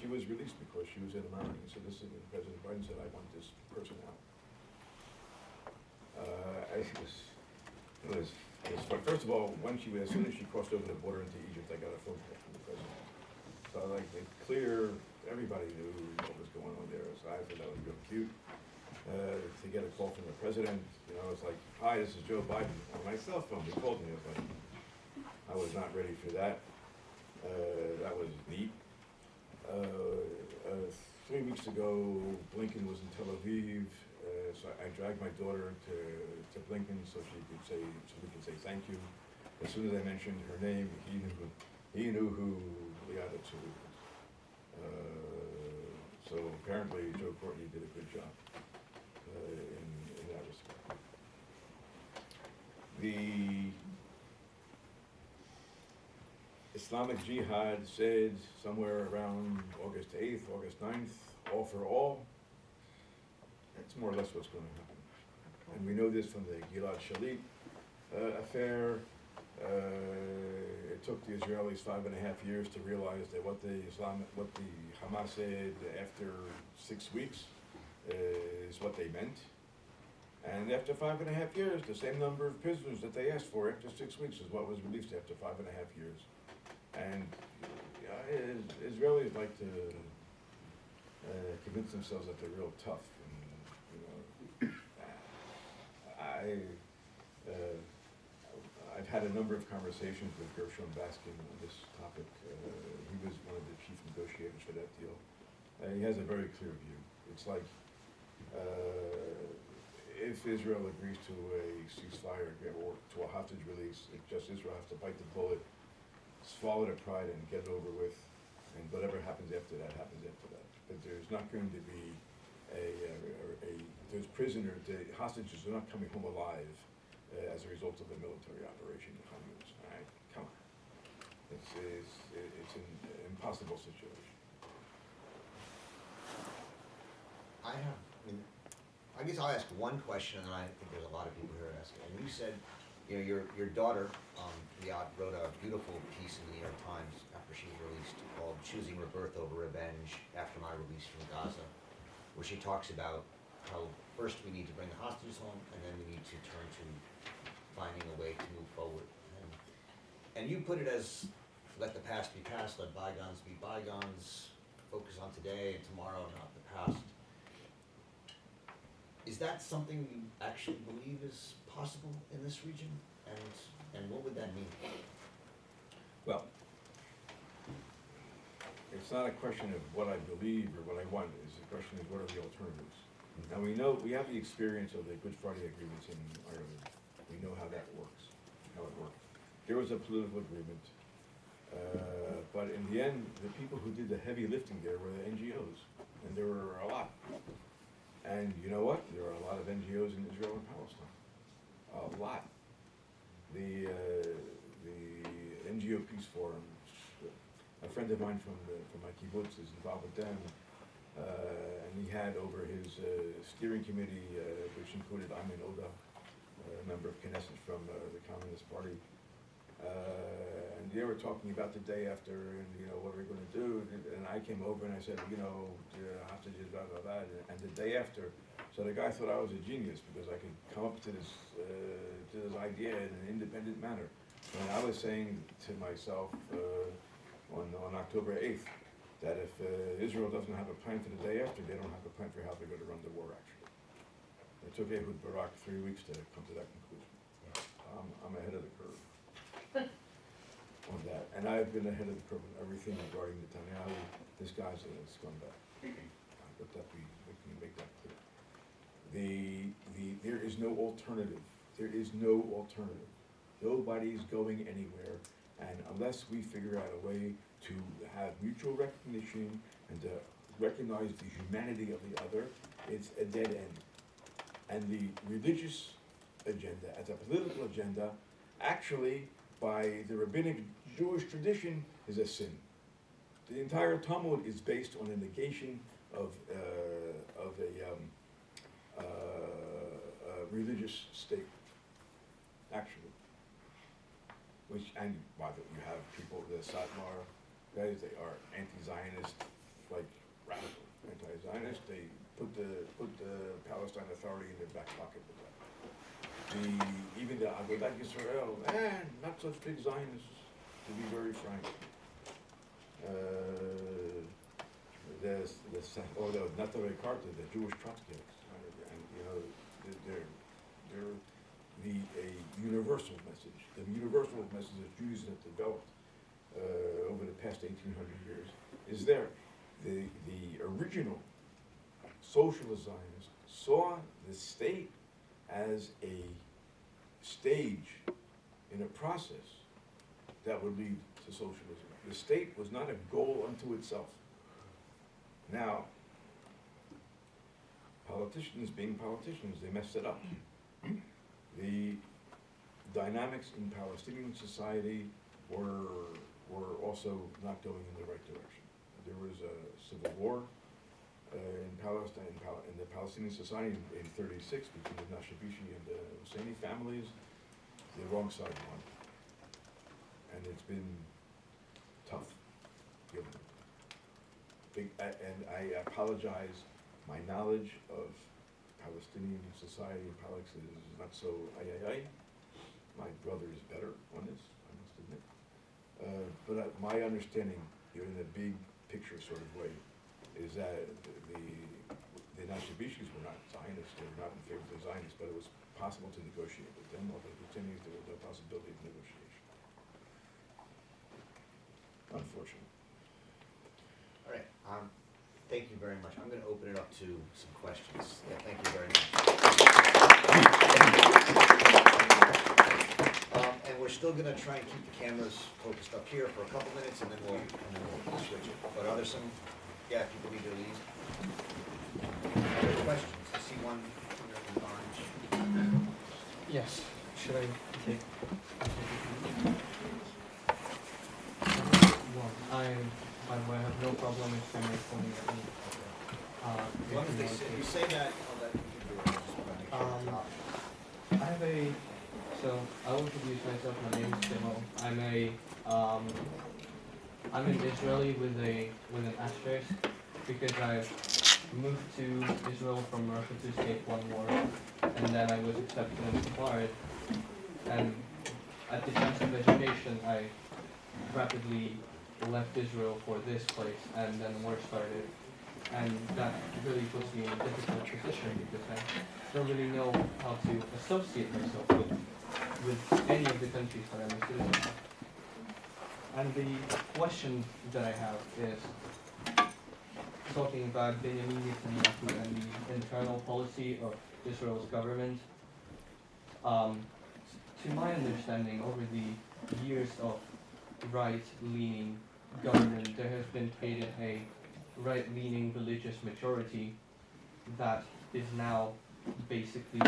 C: She was released because she was an American citizen, and President Biden said, "I want this person out." First of all, as soon as she crossed over the border into Egypt, I got a phone call from the president. So everybody knew what was going on there. So I thought that was real cute. To get a call from the president, it's like, "Hi, this is Joe Biden," on my cell phone. He called me. I was not ready for that. That was neat. 3 weeks ago, Blinken was in Tel Aviv, so I dragged my daughter to Blinken so we could say thank you. As soon as I mentioned her name, he knew who Yehuda Beinin was. So apparently Joe Courtney did a good job in that respect. The Islamic Jihad said somewhere around August 8th, August 9th, all for all. That's more or less what's going to happen. And we know this from the Gilad Shalit affair. It took the Israelis 5.5 years to realize that what the Hamas said after 6 weeks is what they meant. And after 5.5 years, the same number of prisoners that they asked for after 6 weeks is what was released after 5.5 years. And Israelis like to convince themselves that they're real tough. And, I've had a number of conversations with Gershom Baskin on this topic. He was one of the chief negotiators for that deal. He has a very clear view. It's like, if Israel agrees to a ceasefire or to a hostage release, Israel has to bite the bullet, swallow their pride, and get it over with, and whatever happens after that happens after that. But there's not going to be those prisoners, the hostages are not coming home alive as a result of a military operation in Hamas. All right, come on. It's an impossible situation.
B: I guess I'll ask one question, and then I think there's a lot of people here asking. And you said, your daughter, Liat, wrote a beautiful piece in the New York Times after she was released called "Choosing Rebirth Over Revenge After My Release from Gaza," where she talks about how first we need to bring the hostages home, and then we need to turn to finding a way to move forward. And you put it as, let the past be past, let bygones be bygones, focus on today and tomorrow, not the past. Is that something you actually believe is possible in this region? And what would that mean?
C: Well, it's not a question of what I believe or what I want. It's a question of what are the alternatives. Now we have the experience of the Good Friday agreements in Ireland. We know how that works, how it worked. There was a political agreement, but in in the end, the people who did the heavy lifting there were the NGOs, and there were a lot. And you know what? There are a lot of NGOs in Israel and Palestine. A lot. The NGO Peace Forum, a friend of mine from my kibbutz is involved with them, and he had over his steering committee, which included imminent, a member of Knesset from the Communist Party, and they were talking about the day after, and what are we going to do? And I came over and I said, hostages, blah blah blah. And the day after, so the guy thought I was a genius because I could come up to this idea in an independent manner. And I was saying to myself on October 8th that if Israel doesn't have a plan for the day after, they don't have a plan for how they're going to run the war. Actually, it took Ehud Barak 3 weeks to come to that conclusion. I'm ahead of the curve on that, and I've been ahead of the curve on everything regarding Netanyahu. This guy's a scumbag. But we can make that clear. There is no alternative. There is no alternative. Nobody's going anywhere, and unless we figure out a way to have mutual recognition and to recognize the humanity of the other, it's a dead end. And the religious agenda, as a political agenda, actually, by the rabbinic Jewish tradition, is a sin. The entire Talmud is based on a negation of a religious state, actually. And by the way, you have people, the Satmar guys, they are anti-Zionist, like radical anti-Zionist. They put the Palestine Authority in their back pocket with that. Even the Agudat Yisrael, not such big Zionists, to be very frank. The Natare Karta, the Jewish Trotskyists, and they're a universal message. The universal message that Jews have developed over the past 1,800 years is there. The original socialist Zionists saw the state as a stage in a process that would lead to socialism. The state was not a goal unto itself. Now, politicians being politicians, they messed it up. The dynamics in Palestinian society were also not going in the right direction. There was a civil war in Palestine, in the Palestinian society in '36 between the Nashabishi and the Husseini families. The wrong side won, and it's been tough. And I apologize. My knowledge of Palestinian society and politics is not so My brother is better on this, I must admit. But my understanding, in a big picture sort of way, is that the Nashabishis were not Zionists. They were not in favor of the Zionists, but it was possible to negotiate with them, although there was no possibility of negotiation. Unfortunately.
B: All right, thank you very much. I'm going to open it up to some questions. Yeah, thank you very much. And we're still going to try and keep the cameras focused up here for a couple minutes, and then we'll switch it. But are there some? Yeah, people need to leave. Other questions? I see one here in orange.
G: Yes. Should I take? Well, by the way, I have no problem if I make only at me.
B: As long as they say, you say that, I'll let you do it. Just wanna make sure it's not-
G: I have a. So I'll introduce myself. My name is Timo. I'm an Israeli with an asterisk because I've moved to Israel from Russia to escape one war, and then I was accepted and inspired. And at the chance of education, I rapidly left Israel for this place, and then war started. And that really puts me in a difficult position because I don't really know how to associate myself with any of the countries that I'm a citizen of. And the question that I have is talking about Benjamin Netanyahu and the internal policy of Israel's government. To my understanding, over the years of right-leaning government, there has been created a right-leaning religious majority that is now basically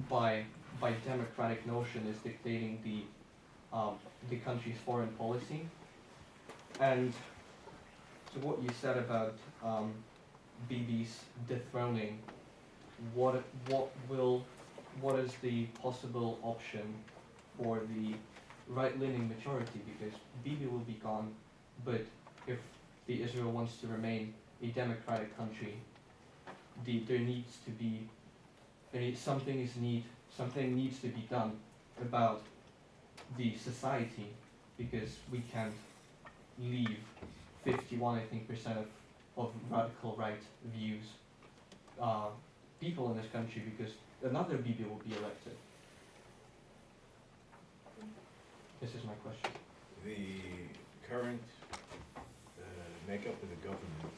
G: by democratic notion is dictating the country's foreign policy. And to what you said about Bibi's dethroning, what is the possible option for the right-leaning majority? Because Bibi will be gone, but if the Israel wants to remain a democratic country, something needs to be done about the society, because we can't leave 51, I think, percent of radical right views people in this country, because another Bibi will be elected. This is my question.
C: The current makeup of the government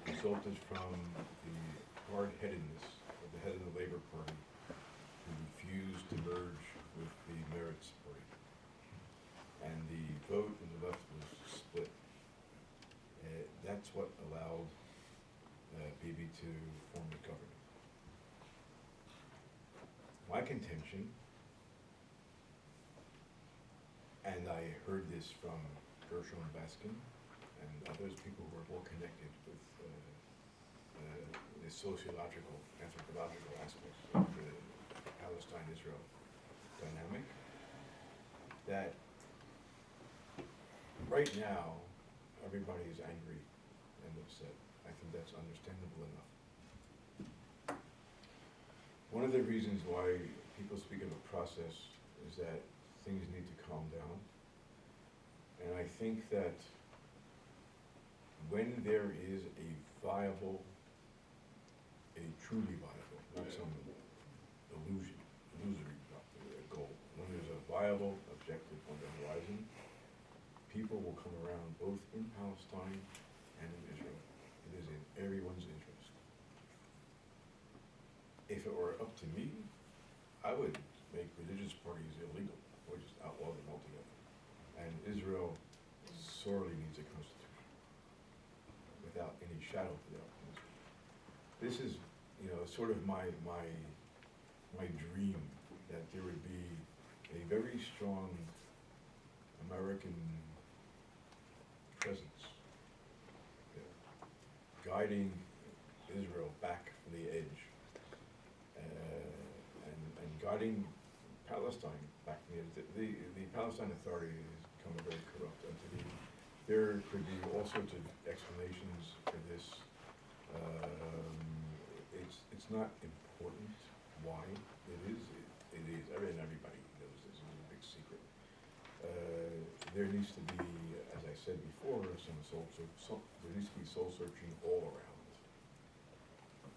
C: resulted from the hard-headedness of the head of the Labour Party, who refused to merge with the Meretz Party. And the vote on the left was split. That's what allowed Bibi to form the government. My contention, and I heard this from Gershon Baskin and others, people who are more connected with the sociological, anthropological aspects of the Palestine-Israel dynamic, that right now everybody is angry and upset. I think that's understandable enough. One of the reasons why people speak of a process is that things need to calm down. And I think that when there is a truly viable, not some illusory goal, when there's a viable objective on the horizon, people will come around both in Palestine and in Israel. It is in everyone's interest. If it were up to me, I would make religious parties illegal, or just outlaw them altogether. And Israel sorely needs a constitution, without any shadow of doubt. This is, sort of my dream, that there would be a very strong American presence guiding Israel back from the edge, and guiding Palestine back from the edge. The Palestine Authority has become a very corrupt entity. There could be all sorts of explanations for this. It's not important why it is. It is. Everybody knows this. It's a big secret. There needs to be, as I said before, there needs to be soul searching all around.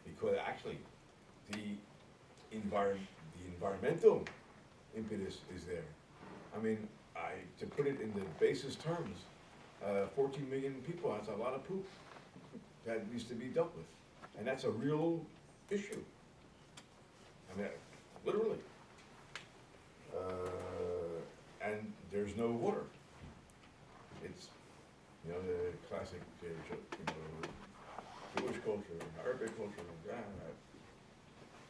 C: Because actually, the environmental impetus is there. I mean, to put it in the basest terms, 14 million people, that's a lot of poop that needs to be dealt with. And that's a real issue. I mean, literally. And there's no water. It's, the classic Jewish culture, Arabic culture,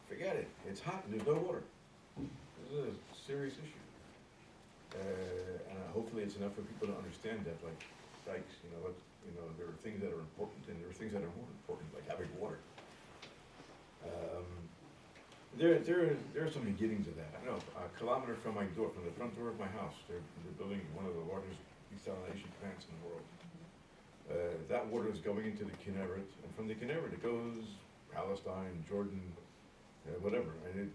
C: forget it. It's hot and there's no water. This is a serious issue. And hopefully it's enough for people to understand that, like dikes, there are things that are important and there are things that are more important, like having water. There are some beginnings of that. I know, a kilometer from my door, from the front door of my house, they're building one of the largest desalination plants in the world. That water is going into the Kinneret, and from the Kinneret it goes Palestine, Jordan, whatever. And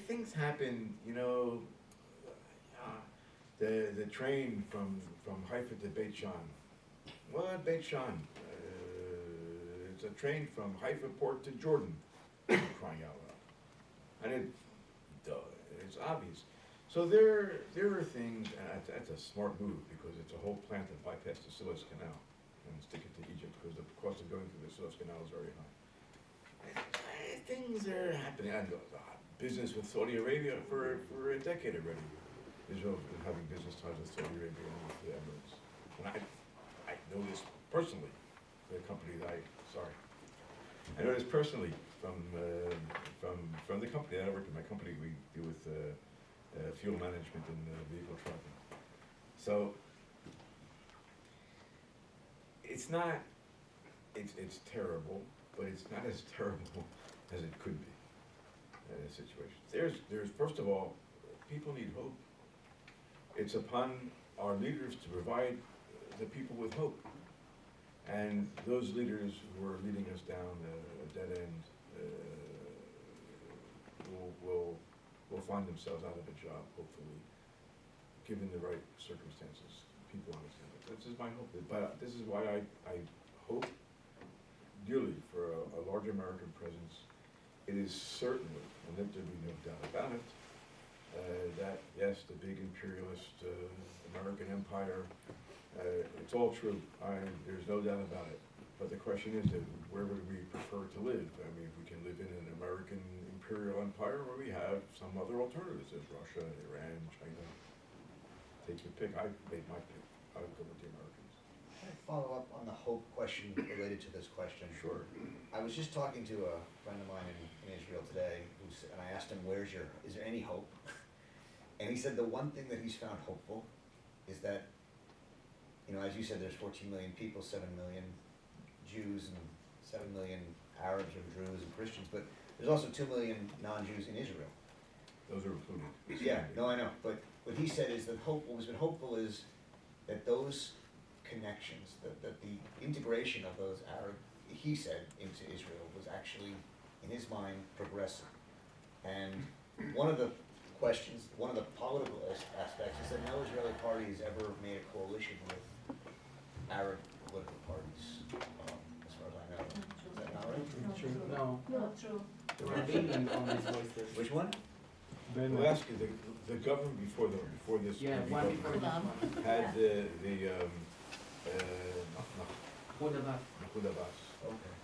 C: things happen, the train from Haifa to Beit Shan. What, Beit Shan? It's a train from Haifa port to Jordan, crying out loud. And it's obvious. So there are things, and that's a smart move, because it's a whole plant that bypassed the Suez Canal and stick it to Egypt, because the cost of going through the Suez Canal is very high. Things are happening. I know business with Saudi Arabia for a decade already. Israel has been having business ties with Saudi Arabia. personally, the company that I know this personally from the company that I work in. My company, we deal with fuel management and vehicle tracking. So it's terrible, but it's not as terrible as it could be. Situation. There's first of all, people need hope. It's upon our leaders to provide the people with hope. And those leaders who are leading us down a dead end will find themselves out of a job, hopefully, given the right circumstances. People understand it. This is my hope. But this is why I hope dearly for a large American presence. It is certainly, and let there be no doubt about it, that yes, the big imperialist American empire, it's all true. There's no doubt about it. But the question is, where would we prefer to live? I mean, if we can live in an American imperial empire, or we have some other alternatives, as Russia, Iran, China. Take your pick. I made my pick. I would go with the Americans.
B: Can I follow up on the hope question related to this question?
C: Sure.
B: I was just talking to a friend of mine in Israel today, and I asked him, is there any hope? And he said the one thing that he's found hopeful is that, as you said, there's 14 million people, 7 million Jews and 7 million Arabs or Druze and Christians, but there's also 2 million non-Jews in Israel.
C: Those are included.
B: Yeah, no, I know, but what he said is that what has been hopeful is that those connections, that the integration of those Arab, he said, into Israel was actually, in his mind, progressive. And one of the questions, one of the political aspects is that no Israeli party has ever made a coalition with Arab political parties, as far as I know. Is that not right?
G: No.
F: Not true.
G: Beinin always voiced this.
B: Which one?
C: Well, ask you, the government before this
G: Yeah,
C: new
G: one
C: government
G: before this one.
C: had the
G: Yehuda Beinin.
C: Yehuda Beinin,
B: Okay.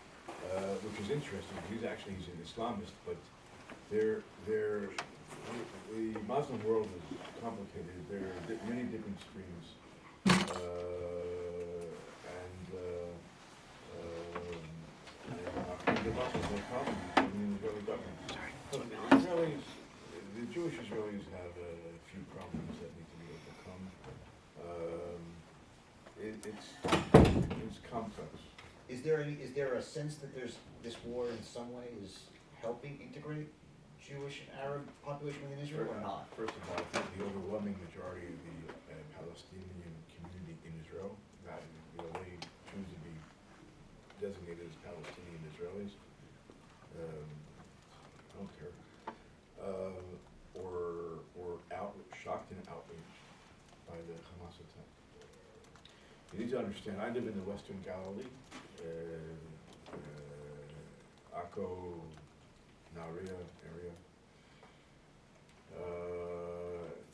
C: which is interesting. He's an Islamist, but the Muslim world is complicated. There are many different streams, the Muslims have problems in the Israeli government. The Jewish Israelis have a few problems that need to be overcome. It's complex.
B: Is there a sense that this war in some way is helping integrate Jewish and Arab population within Israel or not?
C: First of all, I think the overwhelming majority of the Palestinian community in Israel, they choose to be designated as Palestinian Israelis. I don't care. Or shocked and outraged by the Hamas attack. You need to understand, I live in the Western Galilee, Akko, Nahariya area.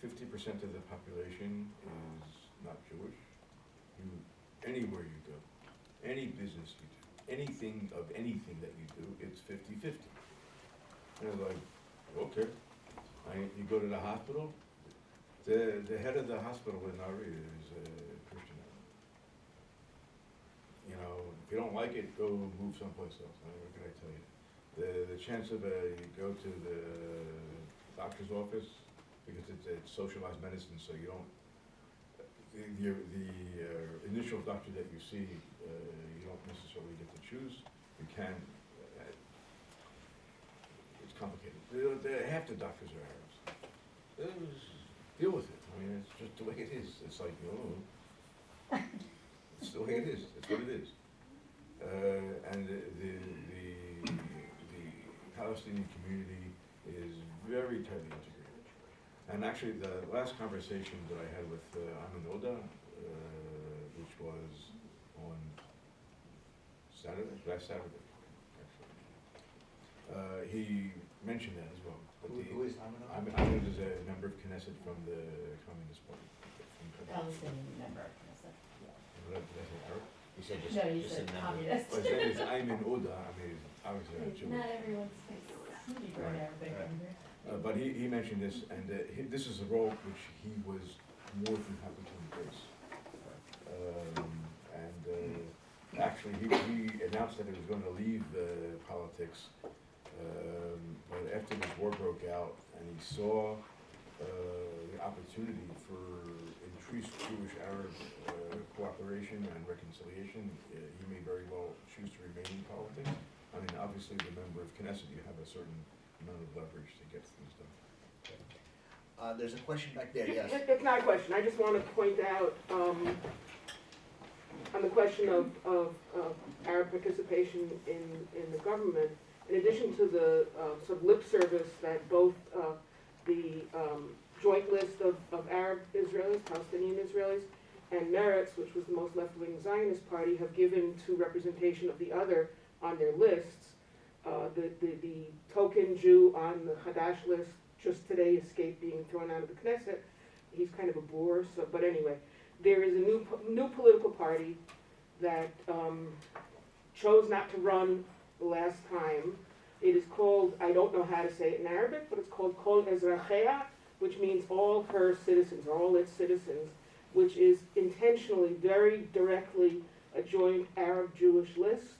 C: 50% of the population is not Jewish. Anywhere you go, any business you do, anything that you do, it's 50-50. And it's like, okay. You go to the hospital, the head of the hospital in Nahariya is a Christian. If you don't like it, go move someplace else. What can I tell you? The chance of you go to the doctor's office, because it's socialized medicine, so you don't, the initial doctor that you see, you don't necessarily get to choose. You can, it's complicated. Half the doctors are Arabs. Deal with it. I mean, it's just the way it is. It's like, it's the way it is. It's what it is. And the Palestinian community is very tightly integrated. And actually, the last conversation that I had with Yehuda, which was on last Saturday, actually, he mentioned that as well. But
B: Who is Yehuda?
C: Yehuda is a member of Knesset from the Communist Party.
A: Palestinian member of Knesset.
C: Did I say Arab?
B: You said
A: No, you said
B: member.
A: communist.
C: Well, his name is Yehuda. I mean, obviously not Jewish.
A: Not everyone speaks Hebrew and Arabic.
B: Right.
C: But he mentioned this, and this is a role which he was more than happy to embrace. announced that he was going to leave politics, but after this war broke out and he saw the opportunity for increased Jewish-Arab cooperation and reconciliation, he may very well choose to remain in politics. I mean, obviously, the member of Knesset, you have a certain amount of leverage to get things done.
B: There's a question back there, yes.
F: It's not a question, I just want to point out, on the question of Arab participation in the government, in addition to the sort of lip service that both the joint list of Arab Israelis, Palestinian Israelis, and Meretz, which was the most left-wing Zionist party, have given to representation of the other on their lists. The token Jew on the Hadash list just today escaped being thrown out of the Knesset. He's kind of a bore, so, but anyway, there is a new political party that chose not to run the last time. It is called, I don't know how to say it in Arabic, but it's called Kol Ezrachea, which means all her citizens, or all its citizens, which is intentionally, very directly a joint Arab-Jewish list.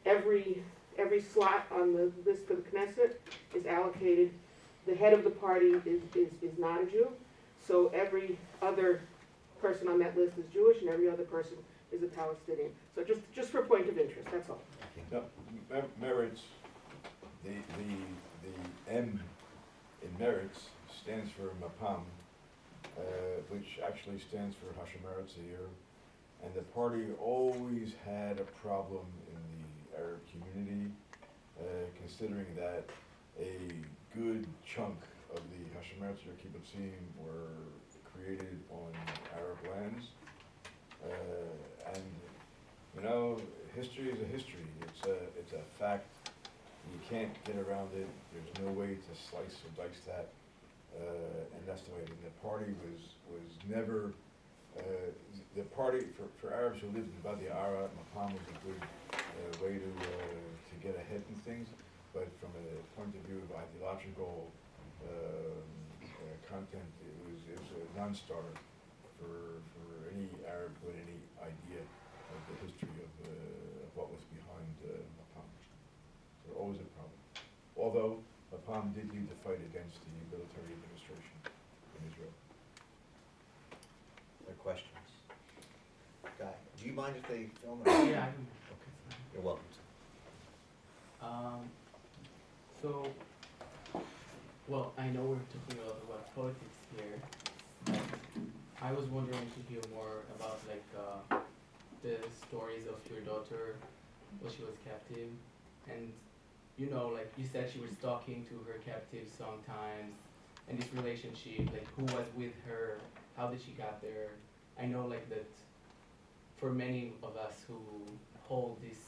F: Every slot on the list for the Knesset is allocated. The head of the party is not a Jew, so every other person on that list is Jewish, and every other person is a Palestinian. So just for a point of interest, that's all.
C: Now, Meretz, the M in Meretz stands for Mapam, which actually stands for Hashem Eretz Zayir, and the party always had a problem in the Arab community, considering that a good chunk of the Hashem Eretz Zayir kibbutzim were created on Arab lands, and you know, history is a history. It's a fact. You can't get around it. There's no way to slice or dice that, and that's the way. And the party was never the party for Arabs who lived in Wadi Ara. Maqam was a good way to get ahead in things, but from a point of view of ideological content, it was a non-starter for any Arab with any idea of the history of what was behind Maqam. So always a problem. Although Maqam did lead the fight against the military administration in Israel.
B: Other questions? Guy, do you mind if they film?
G: Yeah, I can.
B: You're welcome to.
G: So, well, I know we're talking a lot about politics here, but I was wondering to hear more about like the stories of your daughter when she was captive, and you know, like you said, she was talking to her captives sometimes, and this relationship, like who was with her, how did she got there? I know like that for many of us who hold these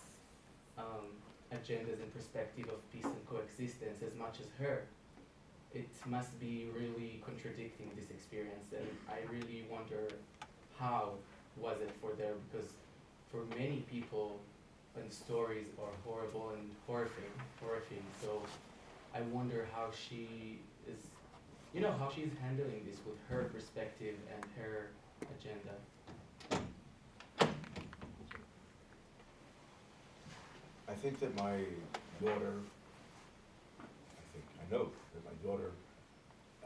G: agendas and perspective of peace and coexistence as much as her, it must be really contradicting this experience, and I really wonder how was it for them, because for many people, and stories are horrible and horrifying. So I wonder how she is, you know, how she's handling this with her perspective and her agenda.
C: I think that my daughter, I know that my daughter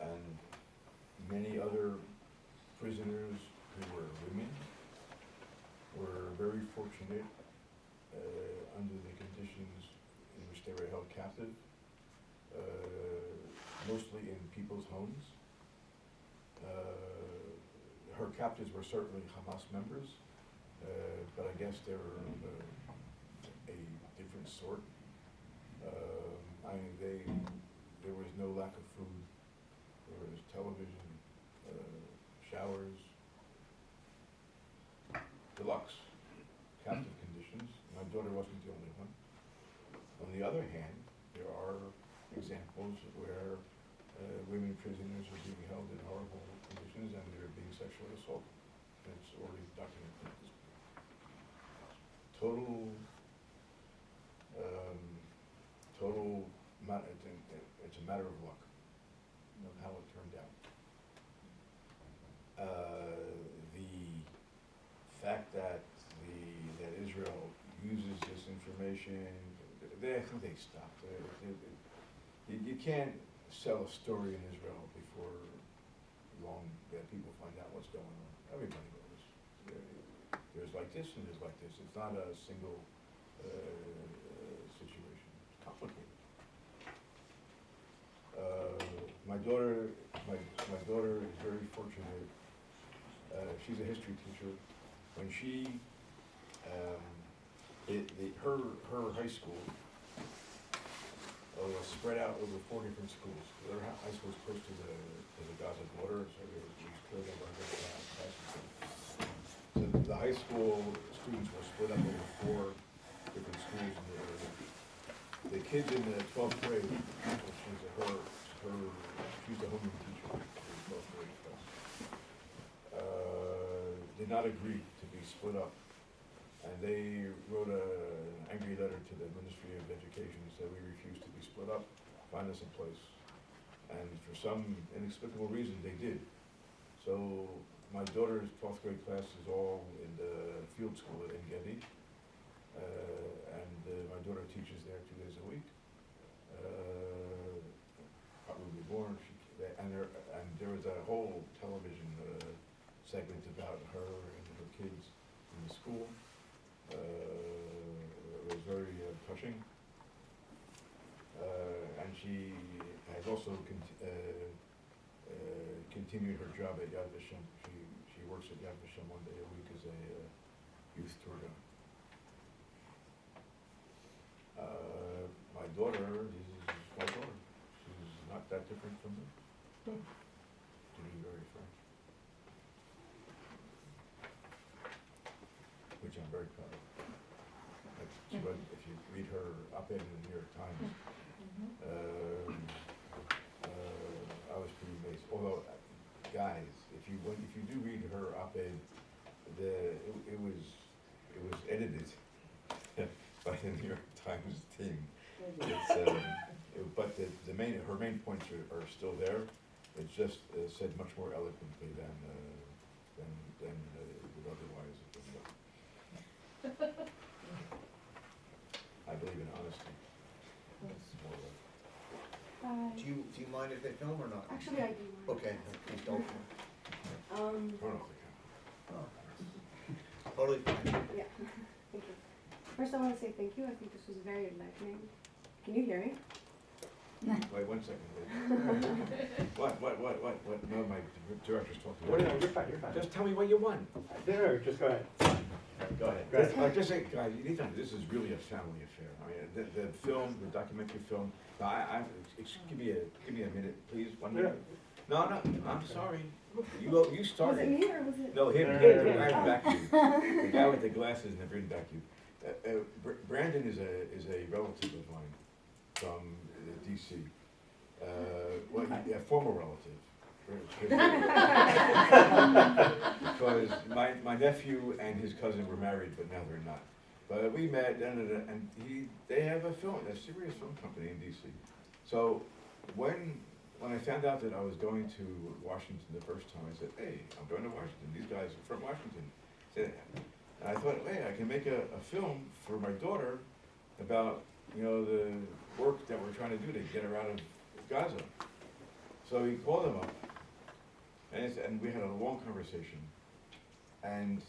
C: and many other prisoners who were women were very fortunate under the conditions in which they were held captive, mostly in people's homes. Her captives were certainly Hamas members, but I guess they were a different sort. There was no lack of food. There was television, showers, deluxe captive conditions. My daughter wasn't the only one. On the other hand, there are examples where women prisoners are being held in horrible conditions and they're being sexually assaulted. It's already documented at this point. It's a matter of luck of how it turned out. The fact that Israel uses this information information. I think they stopped. You can't sell a story in Israel before long that people find out what's going on. Everybody knows. There's like this and there's like this. It's not a single situation. It's complicated. My daughter is very fortunate. She's a history teacher. When she, her high school was spread out over 4 different schools. Their high school was close to the Gaza border, so it was cleared over classes. So the high school students were split up over 4 different schools in the area. The kids in the 12th grade, she's the homeroom teacher in the 12th grade class, did not agree to be split up. And they wrote an angry letter to the Ministry of Education and said, we refuse to be split up, find us a place. And for some inexplicable reason, they did. So my daughter's 12th grade class is all in the field school at En-Gedi. My daughter teaches there 2 days a week. Probably born. And there was a whole television segment about her and her kids in the school. It was very touching. And she has also continued her job at Yad Vashem. She works at Yad Vashem 1 day a week as a youth tour guide. My daughter is my daughter. She's not that different from me, to be very frank. Which I'm very proud of. But if you read her op-ed in the New York Times, I was pretty amazed. Although, guys, if you do read her op-ed, it was edited by the New York Times team. But her main points are still there. It's just said much more eloquently than it would otherwise have been done. I believe in honesty. It's more like,
B: Do you mind if they film or not?
H: Actually, I do.
B: Okay, please don't.
C: turn off the camera.
B: Oh. Totally fine.
H: Yeah, thank you. First, I want to say thank you. I think this was very enlightening. Can you hear me?
C: Wait 1 second. What? No, my director's talking.
I: What, no, you're fine, you're fine.
C: Just tell me what you want.
I: No, just go ahead.
C: Go ahead.
I: Go ahead.
C: Just say, guys, you need to, this is really a family affair. I mean, the film, the documentary film, give me a minute, please, 1 minute. No, I'm sorry. You started.
H: Was it me or was it?
C: No, him, the guy in the back of you. The guy with the glasses and the green back of you. Brandon is a relative of mine from DC. Former relative. Because my nephew and his cousin were married, but now they're not. But we met, and they have a serious film company in DC. So when I found out that I was going to Washington the first time, I said, hey, I'm going to Washington. These guys are from Washington. And I thought, hey, I can make a film for my daughter about, the work that we're trying to do to get her out of Gaza. So he called them up, and we had a long conversation, and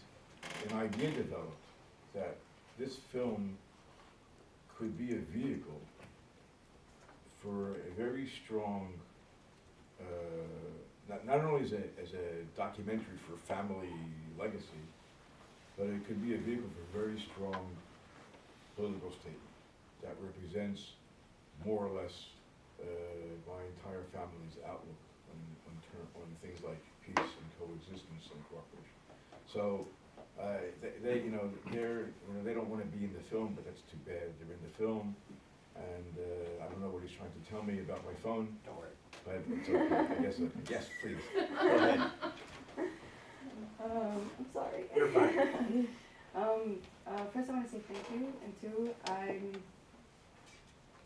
C: an idea developed that this film could be a vehicle for a very strong, not only as a documentary for family legacy, but it could be a vehicle for a very strong political statement that represents more or less my entire family's outlook on things like peace and coexistence and cooperation. So they don't want to be in the film, but that's too bad. They're in the film, and I don't know what he's trying to tell me about my phone.
I: Don't worry.
C: But it's okay. I guess. Yes, please. Go ahead.
H: I'm sorry.
I: You're fine.
H: First, I want to say thank you, and two,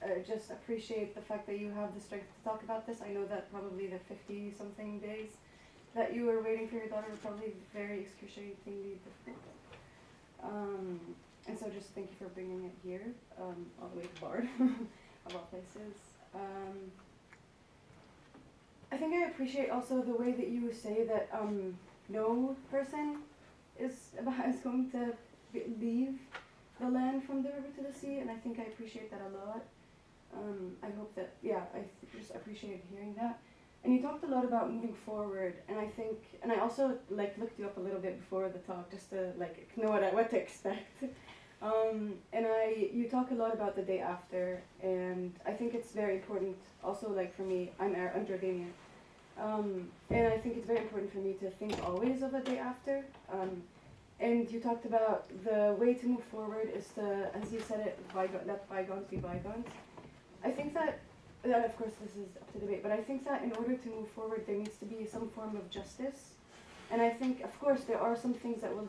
H: I just appreciate the fact that you have the strength to talk about this. I know that probably the 50-something days that you were waiting for your daughter were probably very excruciatingly difficult. And so just thank you for bringing it here, all the way to Bard, of all places. I think I appreciate also the way that you say that no person is going to leave the land from the river to the sea, and I think I appreciate that a lot. I hope that, just appreciated hearing that. And you talked a lot about moving forward, and I think, and I also like looked you up a little bit before the talk just to like know what to expect. You talk a lot about the day after, and I think it's very important. Also, like for me, I'm Jordanian, and I think it's very important for me to think always of a day after. And you talked about the way to move forward is to, as you said it, let bygones be bygones. I think that of course this is up to debate, but I think that in order to move forward there needs to be some form of justice. And I think, of course, there are some things that we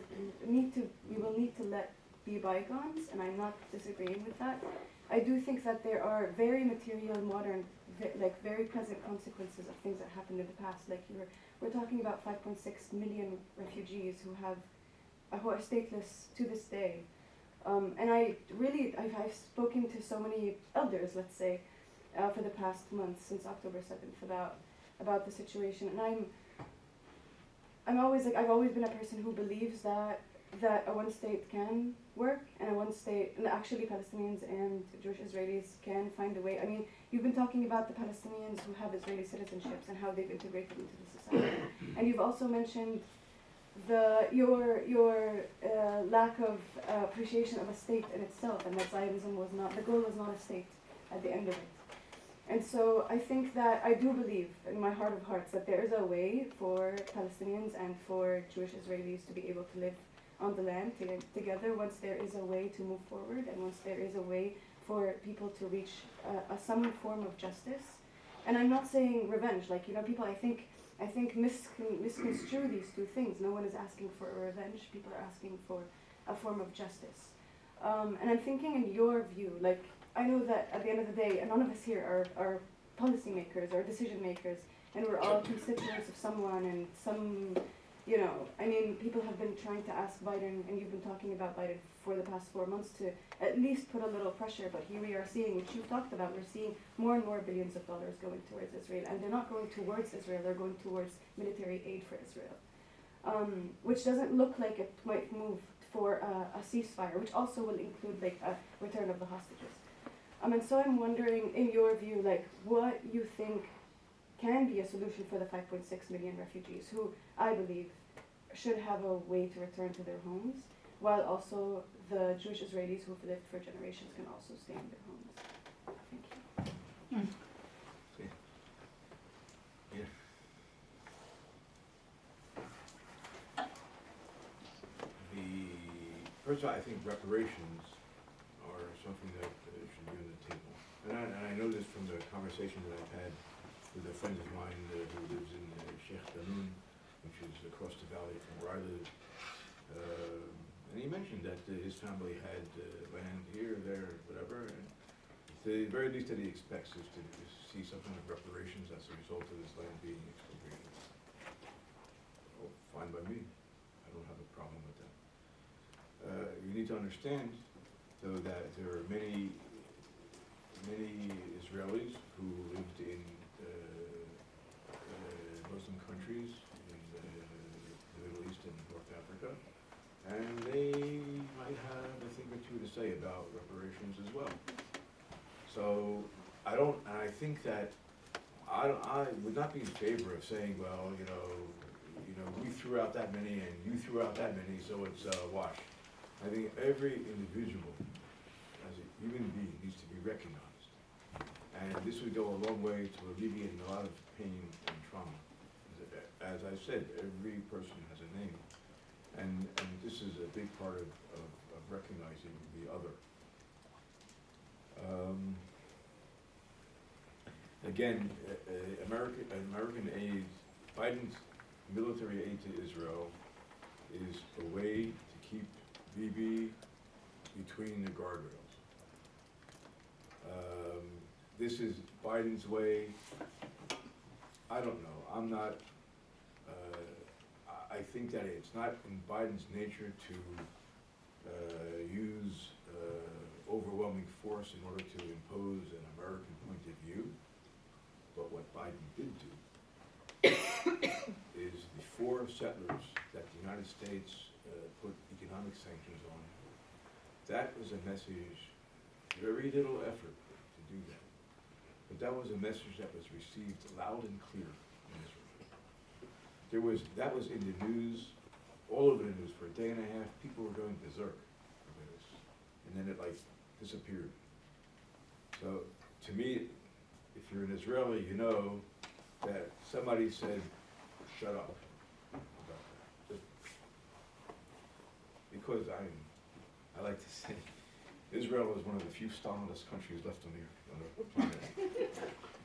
H: will need to let be bygones, and I'm not disagreeing with that. I do think that there are very material, modern, very present consequences of things that happened in the past. Like we're talking about 5.6 million refugees who are stateless to this day. And I've spoken to so many elders, let's say, for the past month since October 7th about the situation, and I've always been a person who believes that a one state can work, and actually Palestinians and Jewish Israelis can find a way. I mean, you've been talking about the Palestinians who have Israeli citizenships and how they've integrated into the society, and you've also mentioned your lack of appreciation of a state in itself, and that Zionism the goal was not a state at the end of it. And so I think that I do believe in my heart of hearts that there is a way for Palestinians and for Jewish Israelis to be able to live on the land together once there is a way to move forward, and once there is a way for people to reach some form of justice. And I'm not saying revenge, people I think misconstrue these two things. No one is asking for a revenge, people are asking for a form of justice. And I'm thinking in your view, I know that at the end of the day, none of us here are policymakers or decision makers, and we're all constituents of someone, and people have been trying to ask Biden, and you've been talking about Biden for the past 4 months to at least put a little pressure, but here we are seeing, which you've talked about, we're seeing more and more billions of dollars going towards Israel, and they're not going towards Israel, they're going towards military aid for Israel, which doesn't look like it might move for a ceasefire, which also will include a return of the hostages. And so I'm wondering, in your view, what you think can be a solution for the 5.6 million refugees who, I believe, should have a way to return to their homes, while also the Jewish Israelis who have lived for generations can also stay in their homes. Thank you.
C: Yeah. First of all, I think reparations are something that should be on the table. And I know this from the conversation that I've had with a friend of mine who lives in Sheikh Danoun, which is across the valley from where I live. And he mentioned that his family had land here, there, whatever, and the very least that he expects is to see some kind of reparations as a result of this land being expropriated. Well, fine by me. I don't have a problem with that. You need to understand, though, that there are many Israelis who lived in Muslim countries in the Middle East and North Africa, and they might have a thing or two to say about reparations as well. So I think that I would not be in favor of saying, well, we threw out that many and you threw out that many, so it's a wash. I think every individual as a human being needs to be recognized. And this would go a long way to alleviating a lot of pain and trauma. As I said, every person has a name. And this is a big part of recognizing the other. Again, American aid, Biden's military aid to Israel is a way to keep Bibi between the guardrails. This is Biden's way. I don't know. I'm not. I think that it's not in Biden's nature to use overwhelming force in order to impose an American point of view. But what Biden did do is the 4 settlers that the United States put economic sanctions on, that was a message, very little effort to do that. But that was a message that was received loud and clear in Israel. That was in the news, all over the news for a day and a half. People were going berserk over this. And then it like disappeared. So to me, if you're an Israeli, you know that somebody said, shut up about that. Because I like to say, Israel is one of the few Stalinist countries left on the planet.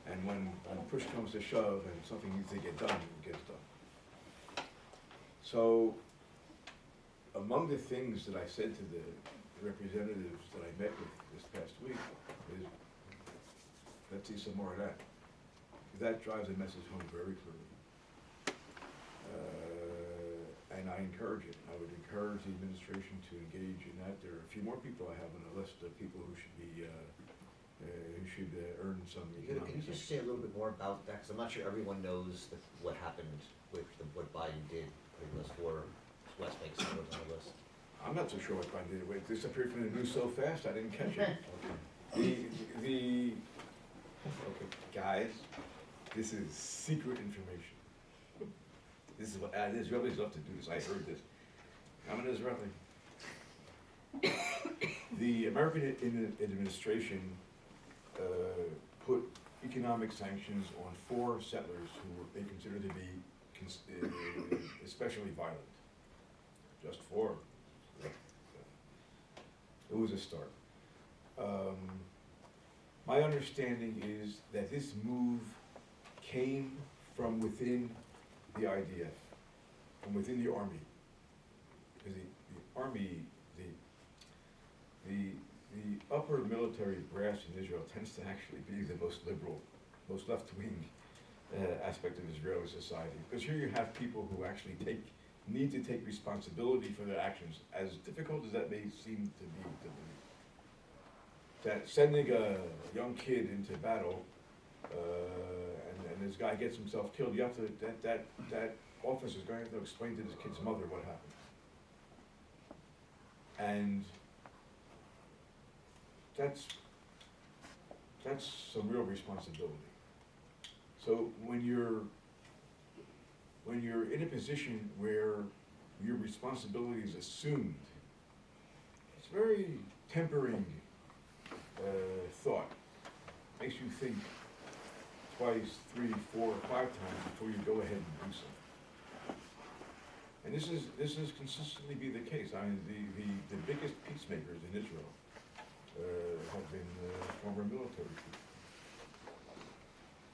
C: And when push comes to shove and something needs to get done, it gets done. So, among the things that I said to the representatives that I met with this past week is, let's see some more of that. That drives the message home very clearly. And I encourage it. I would encourage the administration to engage in that. There are a few more people I have on the list of people who should be, who should earn some
B: Can
C: economic
B: you just
C: sanctions.
B: say a little bit more about that? Because I'm not sure everyone knows what happened with what Biden did, putting those 4 West Bank settlers on the list.
C: I'm not so sure what Biden did. It disappeared from the news so fast, I didn't catch it. Okay, guys, this is secret information. This is what Israelis love to do this. I heard this. I'm an Israeli. The American administration put economic sanctions on 4 settlers who they considered to be especially violent. Just 4. It was a start. My understanding is that this move came from within the IDF, from within the army. Because the army, the upper military brass in Israel tends to actually be the most liberal, most left-wing aspect of Israeli society. Because here you have people who actually need to take responsibility for their actions, as difficult as that may seem to be to believe. That sending a young kid into battle, and this guy gets himself killed, you have to, that officer is going to have to explain to this kid's mother what happened. And that's some real responsibility. So when you're in a position where your responsibility is assumed, it's very tempering thought. Makes you think twice, 3, 4, 5 times before you go ahead and do something. And this is consistently be the case. I mean, the biggest peacemakers in Israel have been former military people.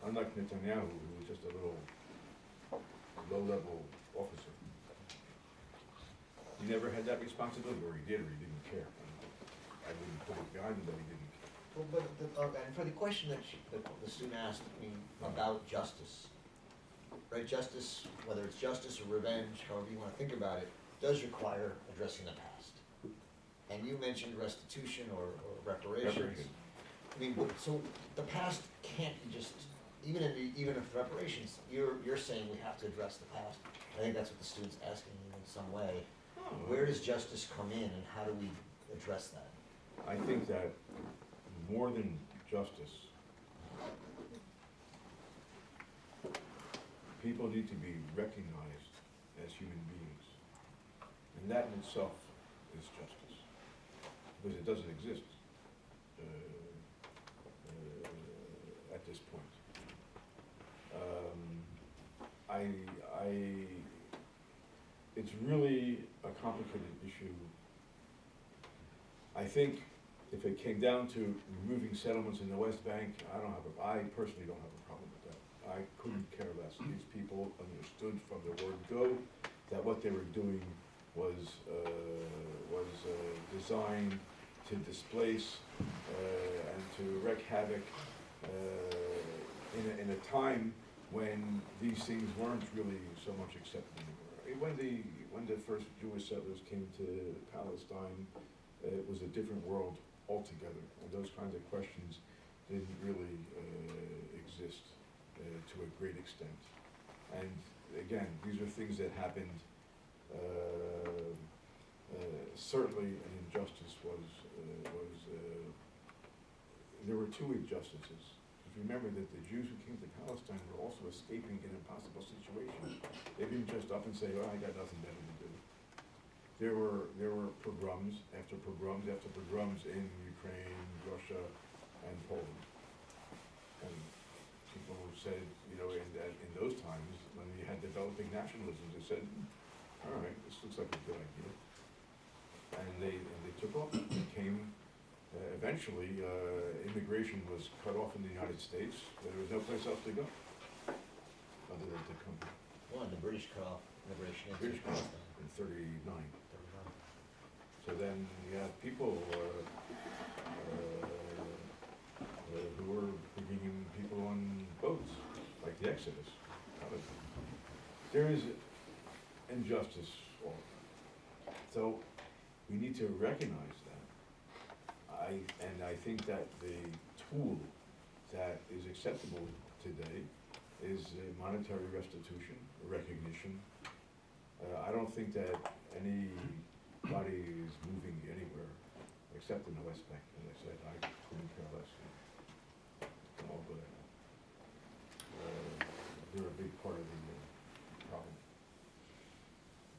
C: Unlike Netanyahu, who was just a little low-level officer. He never had that responsibility, or he did, or he didn't care. I wouldn't put it behind him that he didn't care.
B: Well, but and for the question that the student asked me about justice, right? Justice, whether it's justice or revenge, however you want to think about it, does require addressing the past. And you mentioned restitution or reparations. I mean, so the past can't be just, even if reparations, you're saying we have to address the past. I think that's what the student's asking you in some way. Where does justice come in, and how do we address that?
C: I think that more than justice, people need to be recognized as human beings. And that in itself is justice, because it doesn't exist at this point. It's really a complicated issue. I think if it came down to removing settlements in the West Bank, I personally don't have a problem with that. I couldn't care less. These people understood from the word go that what they were doing was designed to displace and to wreak havoc in a time when these things weren't really so much accepted anymore. when the first Jewish settlers came to Palestine, it was a different world altogether, and those kinds of questions didn't really exist to a great extent. And again, these are things that happened. Certainly, an injustice was there were two injustices. Remember that the Jews who came to Palestine were also escaping an impossible situation. They didn't just up and say, "Oh, I got nothing better to do." There were pogroms after pogroms after pogroms in Ukraine, Russia, and Poland. And people said, in those times when we had developing nationalism, they said, "All right, this looks like a good idea," and they took off. It came. Eventually, immigration was cut off in the United States. There was no place else to go other than to come here.
D: Well, the British cut off immigration into
C: British cut off
D: Palestine.
C: in '39. So then you have people who were bringing people on boats, like the Exodus. There is injustice all the time. So we need to recognize that. I think that the tool that is acceptable today is a monetary restitution, a recognition. I don't think that anybody is moving anywhere except in the West Bank. As I said, I couldn't care less. It's all good. They're a big part of the problem.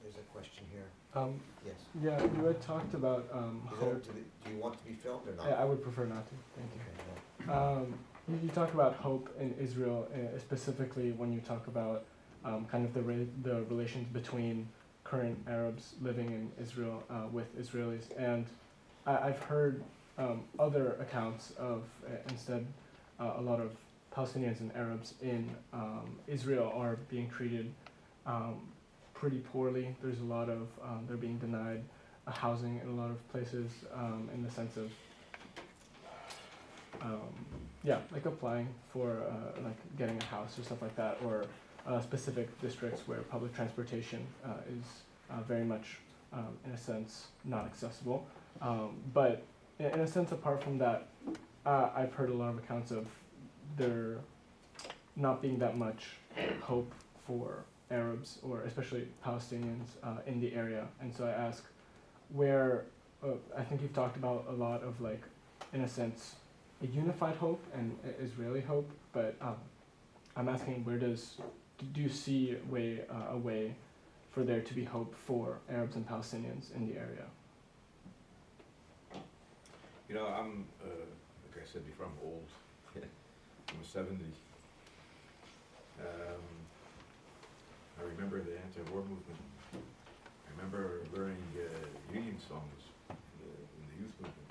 D: There's a question here. Yes.
J: Yeah, you had talked about hope.
D: Do you want to be filmed or not?
J: Yeah, I would prefer not to. Thank you.
D: Okay, well,
J: You talk about hope in Israel, specifically when you talk about kind of the relations between current Arabs living in Israel with Israelis, and I've heard other accounts of instead a lot of Palestinians and Arabs in Israel are being treated pretty poorly. There's a lot of they're being denied housing in a lot of places in the sense of like applying for like getting a house or stuff like that, or specific districts where public transportation is very much in a sense not accessible. But in a sense, apart from that, I've heard a lot of accounts of there not being that much hope for Arabs or especially Palestinians in the area. And so I ask where, I think you've talked about a lot of like, in a sense, a unified hope and Israeli hope, but I'm asking where do you see a way for there to be hope for Arabs and Palestinians in the area?
C: I'm, like I said before, I'm old. I'm 70. I remember the anti-war movement. I remember learning Union songs in the youth movement.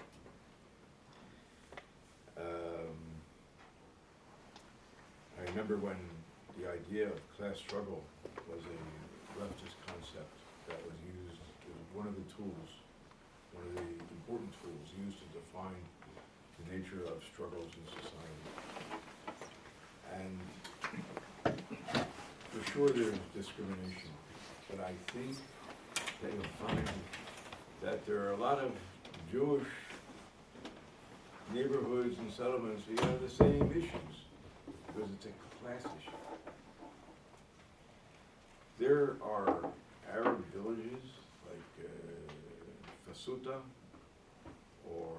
C: I remember when the idea of class struggle was a leftist concept that was used as one of the tools, one of the important tools used to define the nature of struggles in society. And for sure there's discrimination, but I think that you'll find that there are a lot of Jewish neighborhoods and settlements who have the same issues, because it's a class issue. There are Arab villages like Fasuta or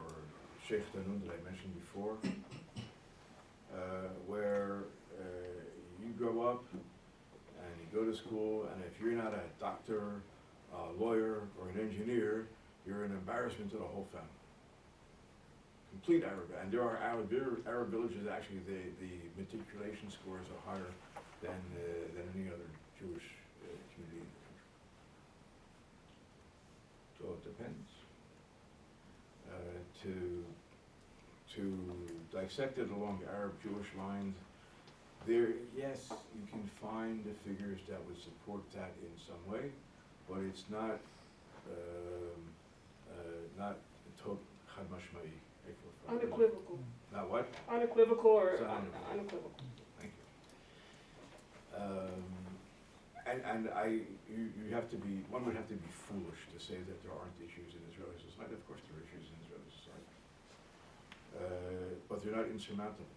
C: Sheikh Danun that I mentioned before, where you grow up and you go to school, and if you're not a doctor, a lawyer, or an engineer, you're an embarrassment to the whole family. Complete Arab, and there are Arab villages. Actually, the matriculation scores are higher than any other Jewish community in the country. So it depends. To dissect it along Arab-Jewish lines, yes, you can find the figures that would support that in some way, but it's not chad mashma'i.
F: Unequivocal.
C: Not what?
F: Unequivocal or
C: It's unequivocal.
F: unequivocal.
C: Thank you. And you have to be, one would have to be foolish to say that there aren't issues in Israeli society. Of course there are issues in Israeli society. But they're not insurmountable.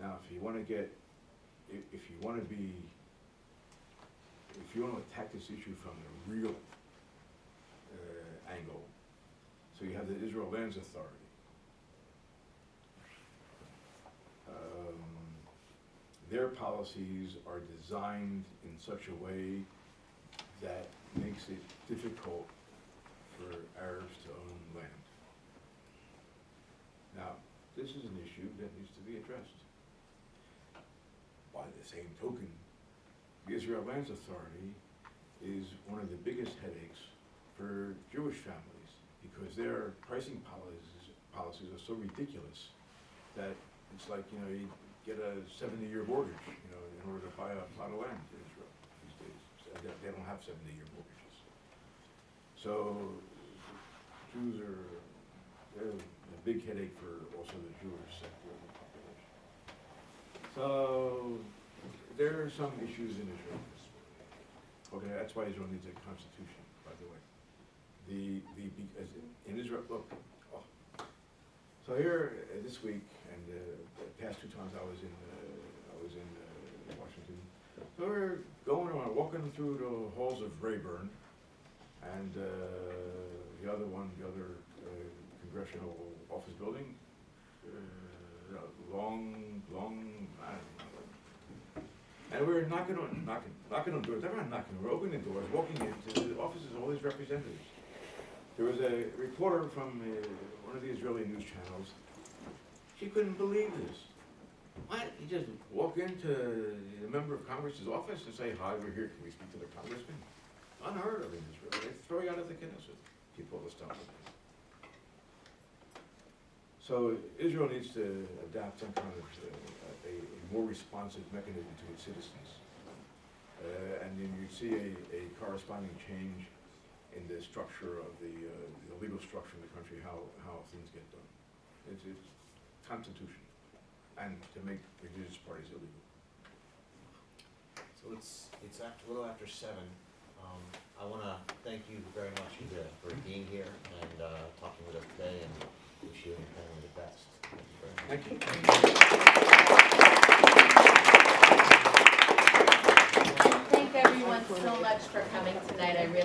C: Now, if you want to get, if you want to attack this issue from the real angle, so you have the Israel Lands Authority. Their policies are designed in such a way that makes it difficult for Arabs to own land. Now, this is an issue that needs to be addressed. By the same token, the Israel Lands Authority is one of the biggest headaches for Jewish families because their pricing policies are so ridiculous that it's like, you know, you get a 70-year mortgage, you know, in order to buy a plot of land in Israel these days. So they don't have 70-year mortgages. So Jews they're a big headache for also the Jewish sector of the population. So there are some issues in Israel. Okay, that's why Israel needs a constitution, by the way. In Israel, look, so here this week and the past 2 times I was in Washington. So we're going around, walking through the halls of Rayburn, and the other congressional office building, long, I don't know. And we're knocking on doors. Everyone knocking. We're opening the doors, walking into the offices of all these representatives. There was a reporter from one of the Israeli news channels. She couldn't believe this. What? You just walk into the member of Congress's office and say, "Hi, we're here. Can we speak to the congressman?" Unheard of in Israel. They throw you out of the Knesset. People will stop with that. So Israel needs to adapt some kind of a more responsive mechanism to its citizens. And then you see a corresponding change in the structure of the legal structure in the country, how things get done. It's constitution, and to make religious parties illegal.
B: So it's a little after 7. I want to thank you very much, Yehuda, for being here and talking with us today, and wish you and your family the best. Thank you very much.
C: Thank you.
A: Thank everyone so much for coming tonight. I really